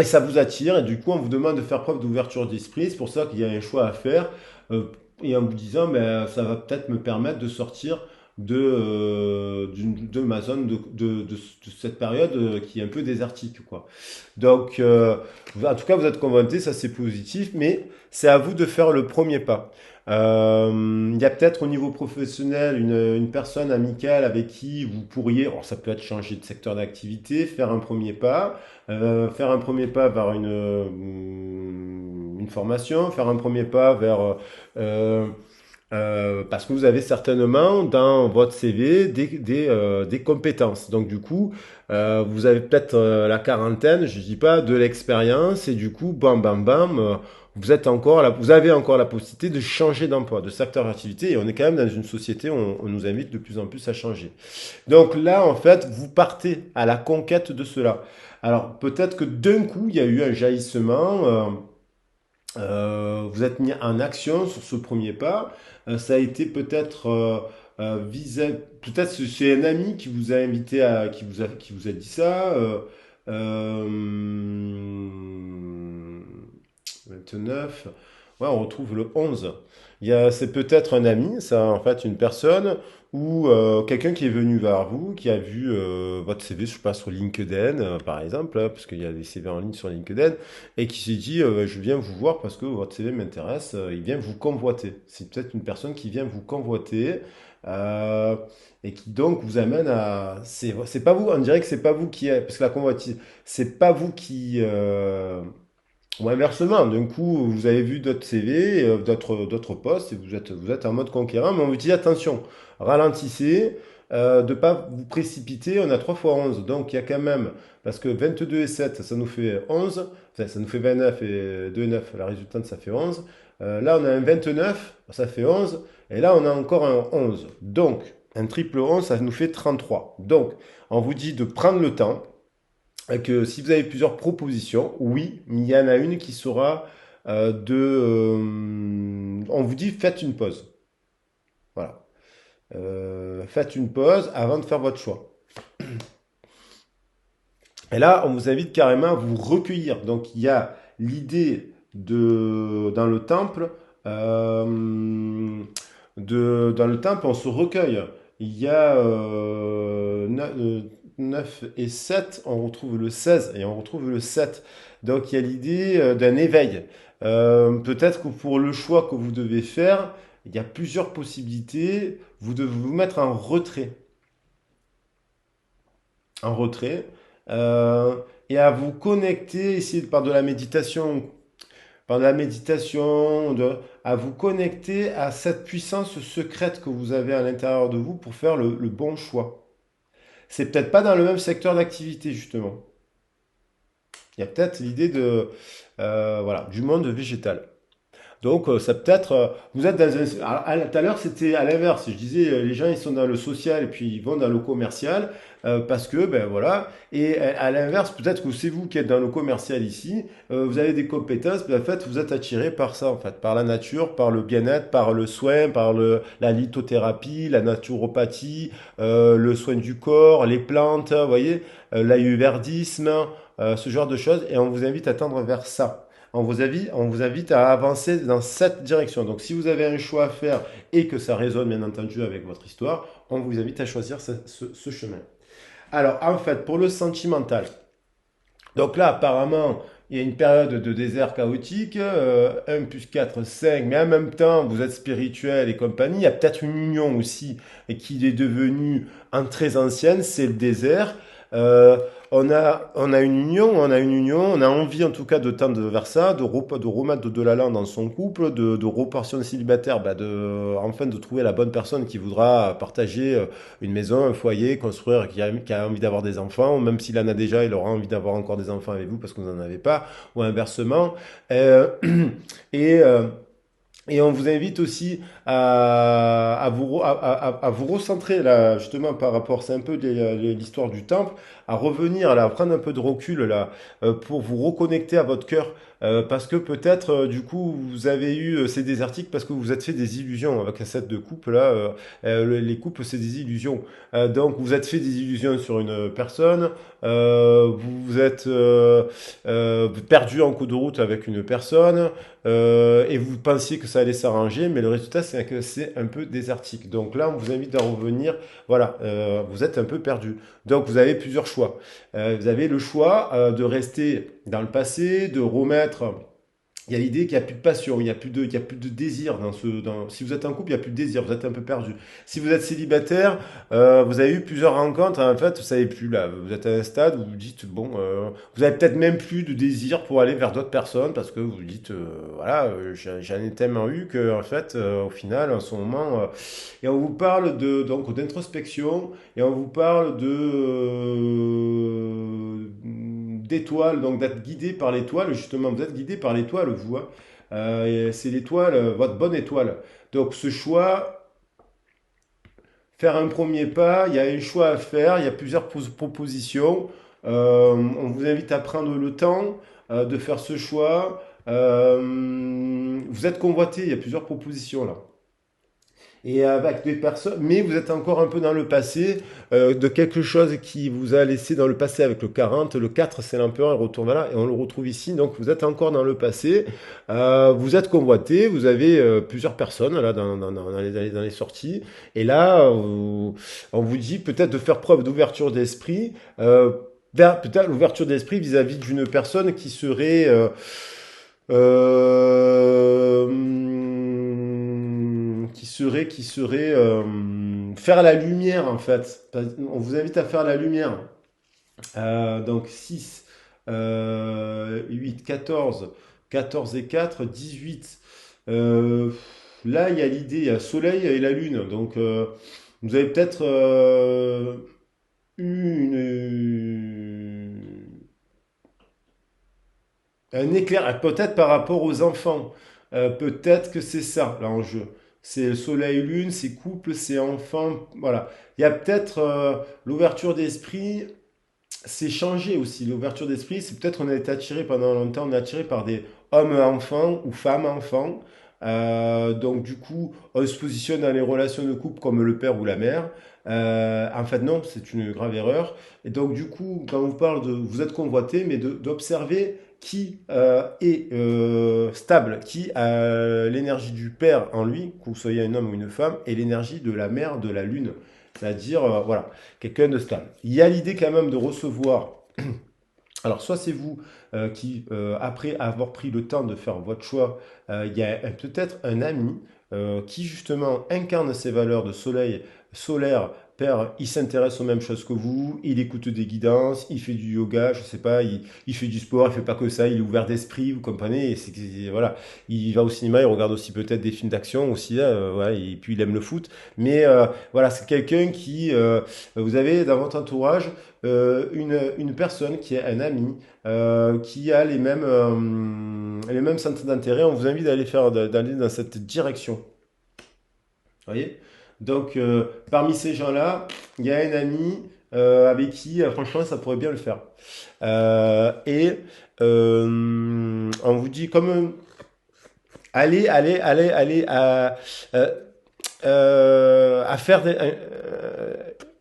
ça vous attire et du coup on vous demande de faire preuve d'ouverture d'esprit. C'est pour ça qu'il y a un choix à faire euh, et en vous disant mais ça va peut-être me permettre de sortir de ma zone de cette période qui est un peu désertique quoi. Donc en tout cas vous êtes convaincu, ça c'est positif, mais c'est à vous de faire le premier pas. Il y a peut-être au niveau professionnel une personne amicale avec qui vous pourriez, alors ça peut être changer de secteur d'activité, faire un premier pas vers une formation, faire un premier pas vers euh, parce que vous avez certainement dans votre CV des compétences. Donc du coup, vous avez peut-être la quarantaine, je dis pas, de l'expérience et du coup, bam, bam, bam, vous avez encore la possibilité de changer d'emploi, de secteur d'activité, et on est quand même dans une société où on nous invite de plus en plus à changer. Donc là, en fait, vous partez à la conquête de cela. Alors peut-être que d'un coup, il y a eu un jaillissement, vous êtes mis en action sur ce premier pas. Ça a été peut-être peut-être c'est un ami qui vous a invité qui vous a dit ça. Euh, 29. Ouais, on retrouve le 11. C'est peut-être un ami, ça en fait une personne ou quelqu'un qui est venu vers vous, qui a vu votre CV, je sais pas, sur LinkedIn par exemple, hein, parce qu'il y a des CV en ligne sur LinkedIn, et qui s'est dit je viens vous voir parce que votre CV m'intéresse, il vient vous convoiter. C'est peut-être une personne qui vient vous convoiter euh, et qui donc vous amène à. C'est pas vous, on dirait que c'est pas vous qui est, parce que la convoitise, c'est pas vous qui. Ou inversement, d'un coup, vous avez vu d'autres CV, d'autres postes, et vous êtes en mode conquérant, mais on vous dit attention, ralentissez, de ne pas vous précipiter, on a 3 fois 11, donc il y a quand même, parce que 22 et 7, ça nous fait 11, ça nous fait 29 et 2 et 9, la résultante ça fait 11. Là on a un 29, ça fait 11, et là on a encore un 11. Donc, un triple 11, ça nous fait 33. Donc, on vous dit de prendre le temps, que si vous avez plusieurs propositions, oui, mais il y en a une qui sera on vous dit faites une pause. Voilà. Faites une pause avant de faire votre choix. Et là, on vous invite carrément à vous recueillir. Donc il y a l'idée dans le temple, dans le temple, on se recueille. Il y a 9 et 7, on retrouve le 16 et on retrouve le 7. Donc il y a l'idée d'un éveil. Peut-être que pour le choix que vous devez faire, il y a plusieurs possibilités. Vous devez vous mettre en retrait. En retrait. euh, et à vous connecter, essayer par de la méditation, à vous connecter à cette puissance secrète que vous avez à l'intérieur de vous pour faire le bon choix. C'est peut-être pas dans le même secteur d'activité, justement. Il y a peut-être l'idée voilà, du monde végétal. Donc, ça peut être. Vous êtes dans un. Tout à l'heure, c'était à l'inverse. Je disais, les gens, ils sont dans le social et puis ils vont dans le commercial parce que, ben voilà. Et à l'inverse, peut-être que c'est vous qui êtes dans le commercial ici. Vous avez des compétences, mais en fait, vous êtes attiré par ça, en fait, par la nature, par le bien-être, par le soin, la lithothérapie, la naturopathie, le soin du corps, les plantes, vous voyez, l'ayurvédisme, ce genre de choses. Et on vous invite à tendre vers ça. On vous invite à avancer dans cette direction. Donc, si vous avez un choix à faire et que ça résonne bien entendu avec votre histoire, on vous invite à choisir ce chemin. Alors, en fait, pour le sentimental, donc là, apparemment, il y a une période de désert chaotique, 1 plus 4, 5, mais en même temps, vous êtes spirituel et compagnie. Il y a peut-être une union aussi et qui est devenue très ancienne, c'est le désert. Euh, on a une union, on a envie en tout cas de tendre vers ça, de remettre de l'allant dans son couple, de repartir célibataire, enfin de trouver la bonne personne qui voudra partager une maison, un foyer, construire, qui a envie d'avoir des enfants, ou même s'il en a déjà, il aura envie d'avoir encore des enfants avec vous parce que vous n'en avez pas, ou inversement. Euh, et, euh, et on vous invite aussi à vous recentrer là, justement par rapport, c'est un peu l'histoire du temple, à revenir là, à prendre un peu de recul là, pour vous reconnecter à votre cœur. Parce que peut-être, du coup, vous avez eu ces désertiques parce que vous vous êtes fait des illusions avec la set de coupe là. Les couples, c'est des illusions. Donc, vous êtes fait des illusions sur une personne. Vous vous êtes perdu en cours de route avec une personne et vous pensiez que ça allait s'arranger, mais le résultat c'est que c'est un peu désertique. Donc là, on vous invite à revenir. Voilà, vous êtes un peu perdu. Donc vous avez plusieurs choix. Vous avez le choix de rester dans le passé, de remettre. Il y a l'idée qu'il n'y a plus de passion, il y a plus de désir si vous êtes en couple, il n'y a plus de désir, vous êtes un peu perdu. Si vous êtes célibataire, vous avez eu plusieurs rencontres, en fait, vous savez plus là, vous êtes à un stade où vous dites, bon, vous avez peut-être même plus de désir pour aller vers d'autres personnes parce que vous vous dites, voilà, j'en ai tellement eu que, en fait, au final, en ce moment, et on vous parle donc d'introspection, et on vous parle d'étoiles, donc d'être guidé par l'étoile, justement, vous êtes guidé par l'étoile, vous, hein. C'est l'étoile, votre bonne étoile. Donc ce choix, faire un premier pas, il y a un choix à faire, il y a plusieurs propositions. On vous invite à prendre le temps de faire ce choix. Vous êtes convoité, il y a plusieurs propositions là et avec des personnes, mais vous êtes encore un peu dans le passé de quelque chose qui vous a laissé dans le passé avec le 40. Le 4, c'est l'empereur, il retourne là, et on le retrouve ici, donc vous êtes encore dans le passé. Vous êtes convoité, vous avez plusieurs personnes là dans les sorties, et là, on vous dit peut-être de faire preuve d'ouverture d'esprit, peut-être l'ouverture d'esprit vis-à-vis d'une personne qui serait faire la lumière en fait. On vous invite à faire la lumière. Donc 6, 8, 14, 14 et 4, 18. Euh, Là, il y a l'idée, il y a le soleil et la lune. Donc vous avez peut-être eu un éclair, peut-être par rapport aux enfants. Peut-être que c'est ça l'enjeu. C'est soleil-lune, c'est couple, c'est enfant. Voilà. Il y a peut-être l'ouverture d'esprit, c'est changé aussi. L'ouverture d'esprit, c'est peut-être on a été attiré pendant longtemps, on est attiré par des hommes-enfants ou femmes-enfants. Donc du coup, on se positionne dans les relations de couple comme le père ou la mère. En fait, non, c'est une grave erreur. Et donc du coup, quand on vous parle de vous êtes convoité, mais d'observer qui est stable, qui a l'énergie du père en lui, que vous soyez un homme ou une femme, et l'énergie de la mère, de la lune. C'est-à-dire, voilà, quelqu'un de stable. Il y a l'idée quand même de recevoir. Alors, soit c'est vous qui, après avoir pris le temps de faire votre choix, il y a peut-être un ami qui justement incarne ces valeurs de soleil solaire. Père, il s'intéresse aux mêmes choses que vous, il écoute des guidances, il fait du yoga, je sais pas, il fait du sport, il fait pas que ça, il est ouvert d'esprit, vous comprenez, voilà, il va au cinéma, il regarde aussi peut-être des films d'action aussi, là, ouais, et puis il aime le foot, mais voilà, c'est quelqu'un qui, vous avez dans votre entourage une personne qui est un ami, qui a les mêmes centres d'intérêt, on vous invite d'aller dans cette direction. Vous voyez. Donc, parmi ces gens-là, il y a un ami avec qui, franchement, ça pourrait bien le faire. Et on vous dit, comme allez euh, à faire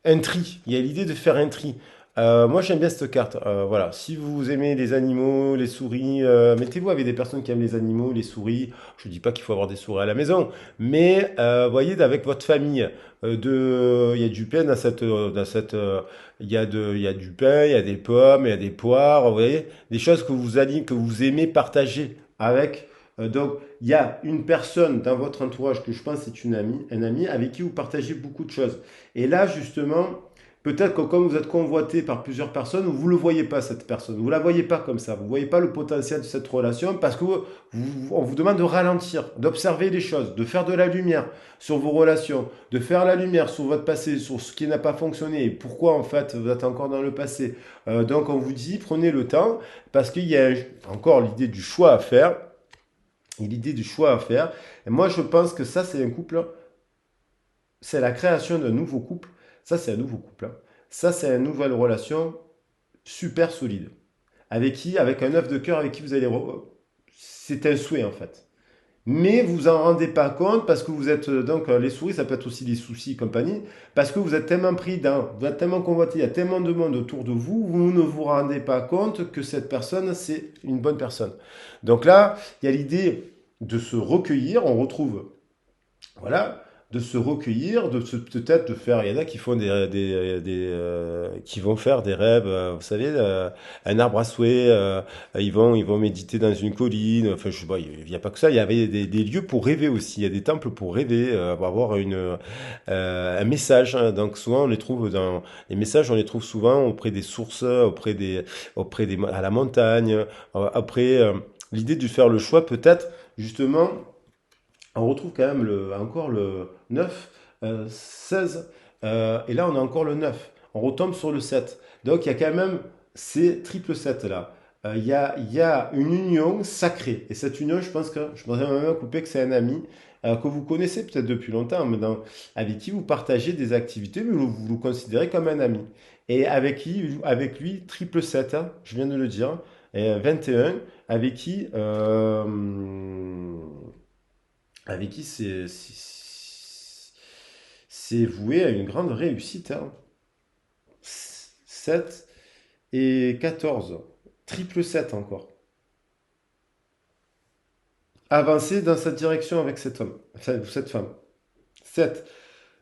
un tri. Il y a l'idée de faire un tri. Moi, j'aime bien cette carte. Voilà. Si vous aimez les animaux, les souris, mettez-vous avec des personnes qui aiment les animaux, les souris. Je ne dis pas qu'il faut avoir des souris à la maison, mais voyez, avec votre famille, il y a du pain il y a du pain, il y a des pommes, il y a des poires. Vous voyez, des choses que vous aimez partager avec. Donc, il y a une personne dans votre entourage que je pense est une amie, un ami avec qui vous partagez beaucoup de choses. Et là, justement, peut-être que comme vous êtes convoité par plusieurs personnes, vous ne le voyez pas, cette personne. Vous ne la voyez pas comme ça. Vous ne voyez pas le potentiel de cette relation parce que on vous demande de ralentir, d'observer les choses, de faire de la lumière sur vos relations, de faire la lumière sur votre passé, sur ce qui n'a pas fonctionné et pourquoi en fait vous êtes encore dans le passé. Donc on vous dit, prenez le temps parce qu'il y a encore l'idée du choix à faire. Et l'idée du choix à faire. Et moi, je pense que ça, c'est un couple, c'est la création d'un nouveau couple. Ça, c'est un nouveau couple, hein. Ça, c'est une nouvelle relation super solide. Avec qui? Avec un œuf de cœur avec qui vous allez. C'est un souhait, en fait. Mais vous en rendez pas compte parce que vous êtes donc les souris, ça peut être aussi des soucis et compagnie, parce que vous êtes tellement pris dans, vous êtes tellement convoité, il y a tellement de monde autour de vous, vous ne vous rendez pas compte que cette personne c'est une bonne personne. Donc là, il y a l'idée de se recueillir, on retrouve voilà, de se recueillir, peut-être de faire. Il y en a qui font qui vont faire des rêves. Vous savez, un arbre à souhait. Ils vont méditer dans une colline. Enfin, je sais pas. Il n'y a pas que ça. Il y avait des lieux pour rêver aussi. Il y a des temples pour rêver, pour avoir un message, hein. Donc souvent, on les trouve dans les messages. On les trouve souvent auprès des sources, à la montagne. Après, l'idée de faire le choix, peut-être justement on retrouve quand même encore le 9, 16, et là on a encore le 9. On retombe sur le 7. Donc il y a quand même ces triple 7 là. il y a une union sacrée. Et cette union, je pense que je pourrais même couper que c'est un ami que vous connaissez peut-être depuis longtemps, avec qui vous partagez des activités, mais vous le considérez comme un ami. Et avec lui, triple 7, hein, je viens de le dire, et 21, avec qui, euh, avec qui c'est voué à une grande réussite. Hein. 7 et 14. Triple 7 encore. Avancer dans cette direction avec cet homme, cette femme. 7.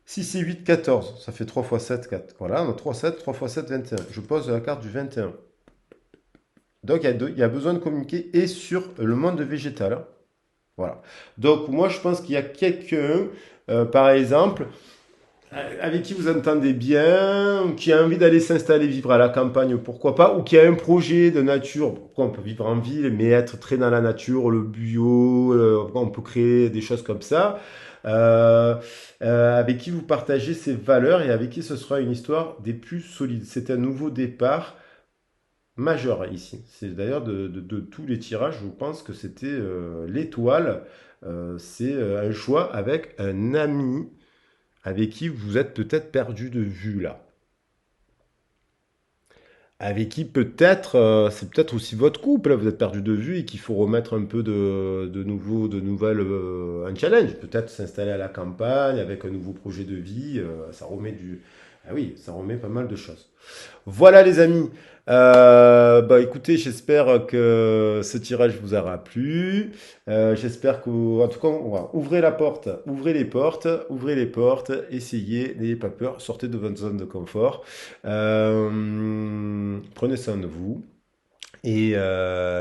6 et 8, 14. Ça fait 3 fois 7, 4. Voilà, on a 3, 7, 3 fois 7, 21. Je pose la carte du 21. Donc il y a besoin de communiquer et sur le monde végétal. Hein. Voilà. Donc moi je pense qu'il y a quelqu'un, par exemple, avec qui vous entendez bien, qui a envie d'aller s'installer, vivre à la campagne, pourquoi pas, ou qui a un projet de nature, pourquoi on peut vivre en ville, mais être très dans la nature, le bio, on peut créer des choses comme ça, euh, avec qui vous partagez ces valeurs et avec qui ce sera une histoire des plus solides. C'est un nouveau départ majeur ici. C'est d'ailleurs de tous les tirages, je pense que c'était l'étoile. C'est un choix avec un ami avec qui vous êtes peut-être perdu de vue là. Avec qui peut-être, c'est peut-être aussi votre couple, là, vous êtes perdu de vue et qu'il faut remettre un peu de nouvelles, un challenge. Peut-être s'installer à la campagne avec un nouveau projet de vie, ça remet ah oui, ça remet pas mal de choses. Voilà les amis. Bah écoutez, j'espère que ce tirage vous aura plu. J'espère que, en tout cas, ouvrez la porte, ouvrez les portes, essayez, n'ayez pas peur, sortez de votre zone de confort. Prenez soin de vous. Et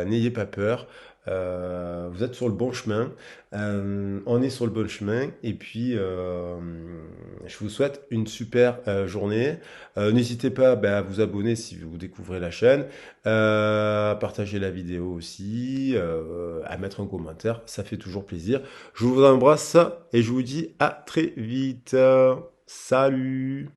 n'ayez pas peur, vous êtes sur le bon chemin, on est sur le bon chemin, et puis je vous souhaite une super journée. N'hésitez pas à vous abonner si vous découvrez la chaîne, à partager la vidéo aussi, à mettre un commentaire, ça fait toujours plaisir. Je vous embrasse et je vous dis à très vite. Salut!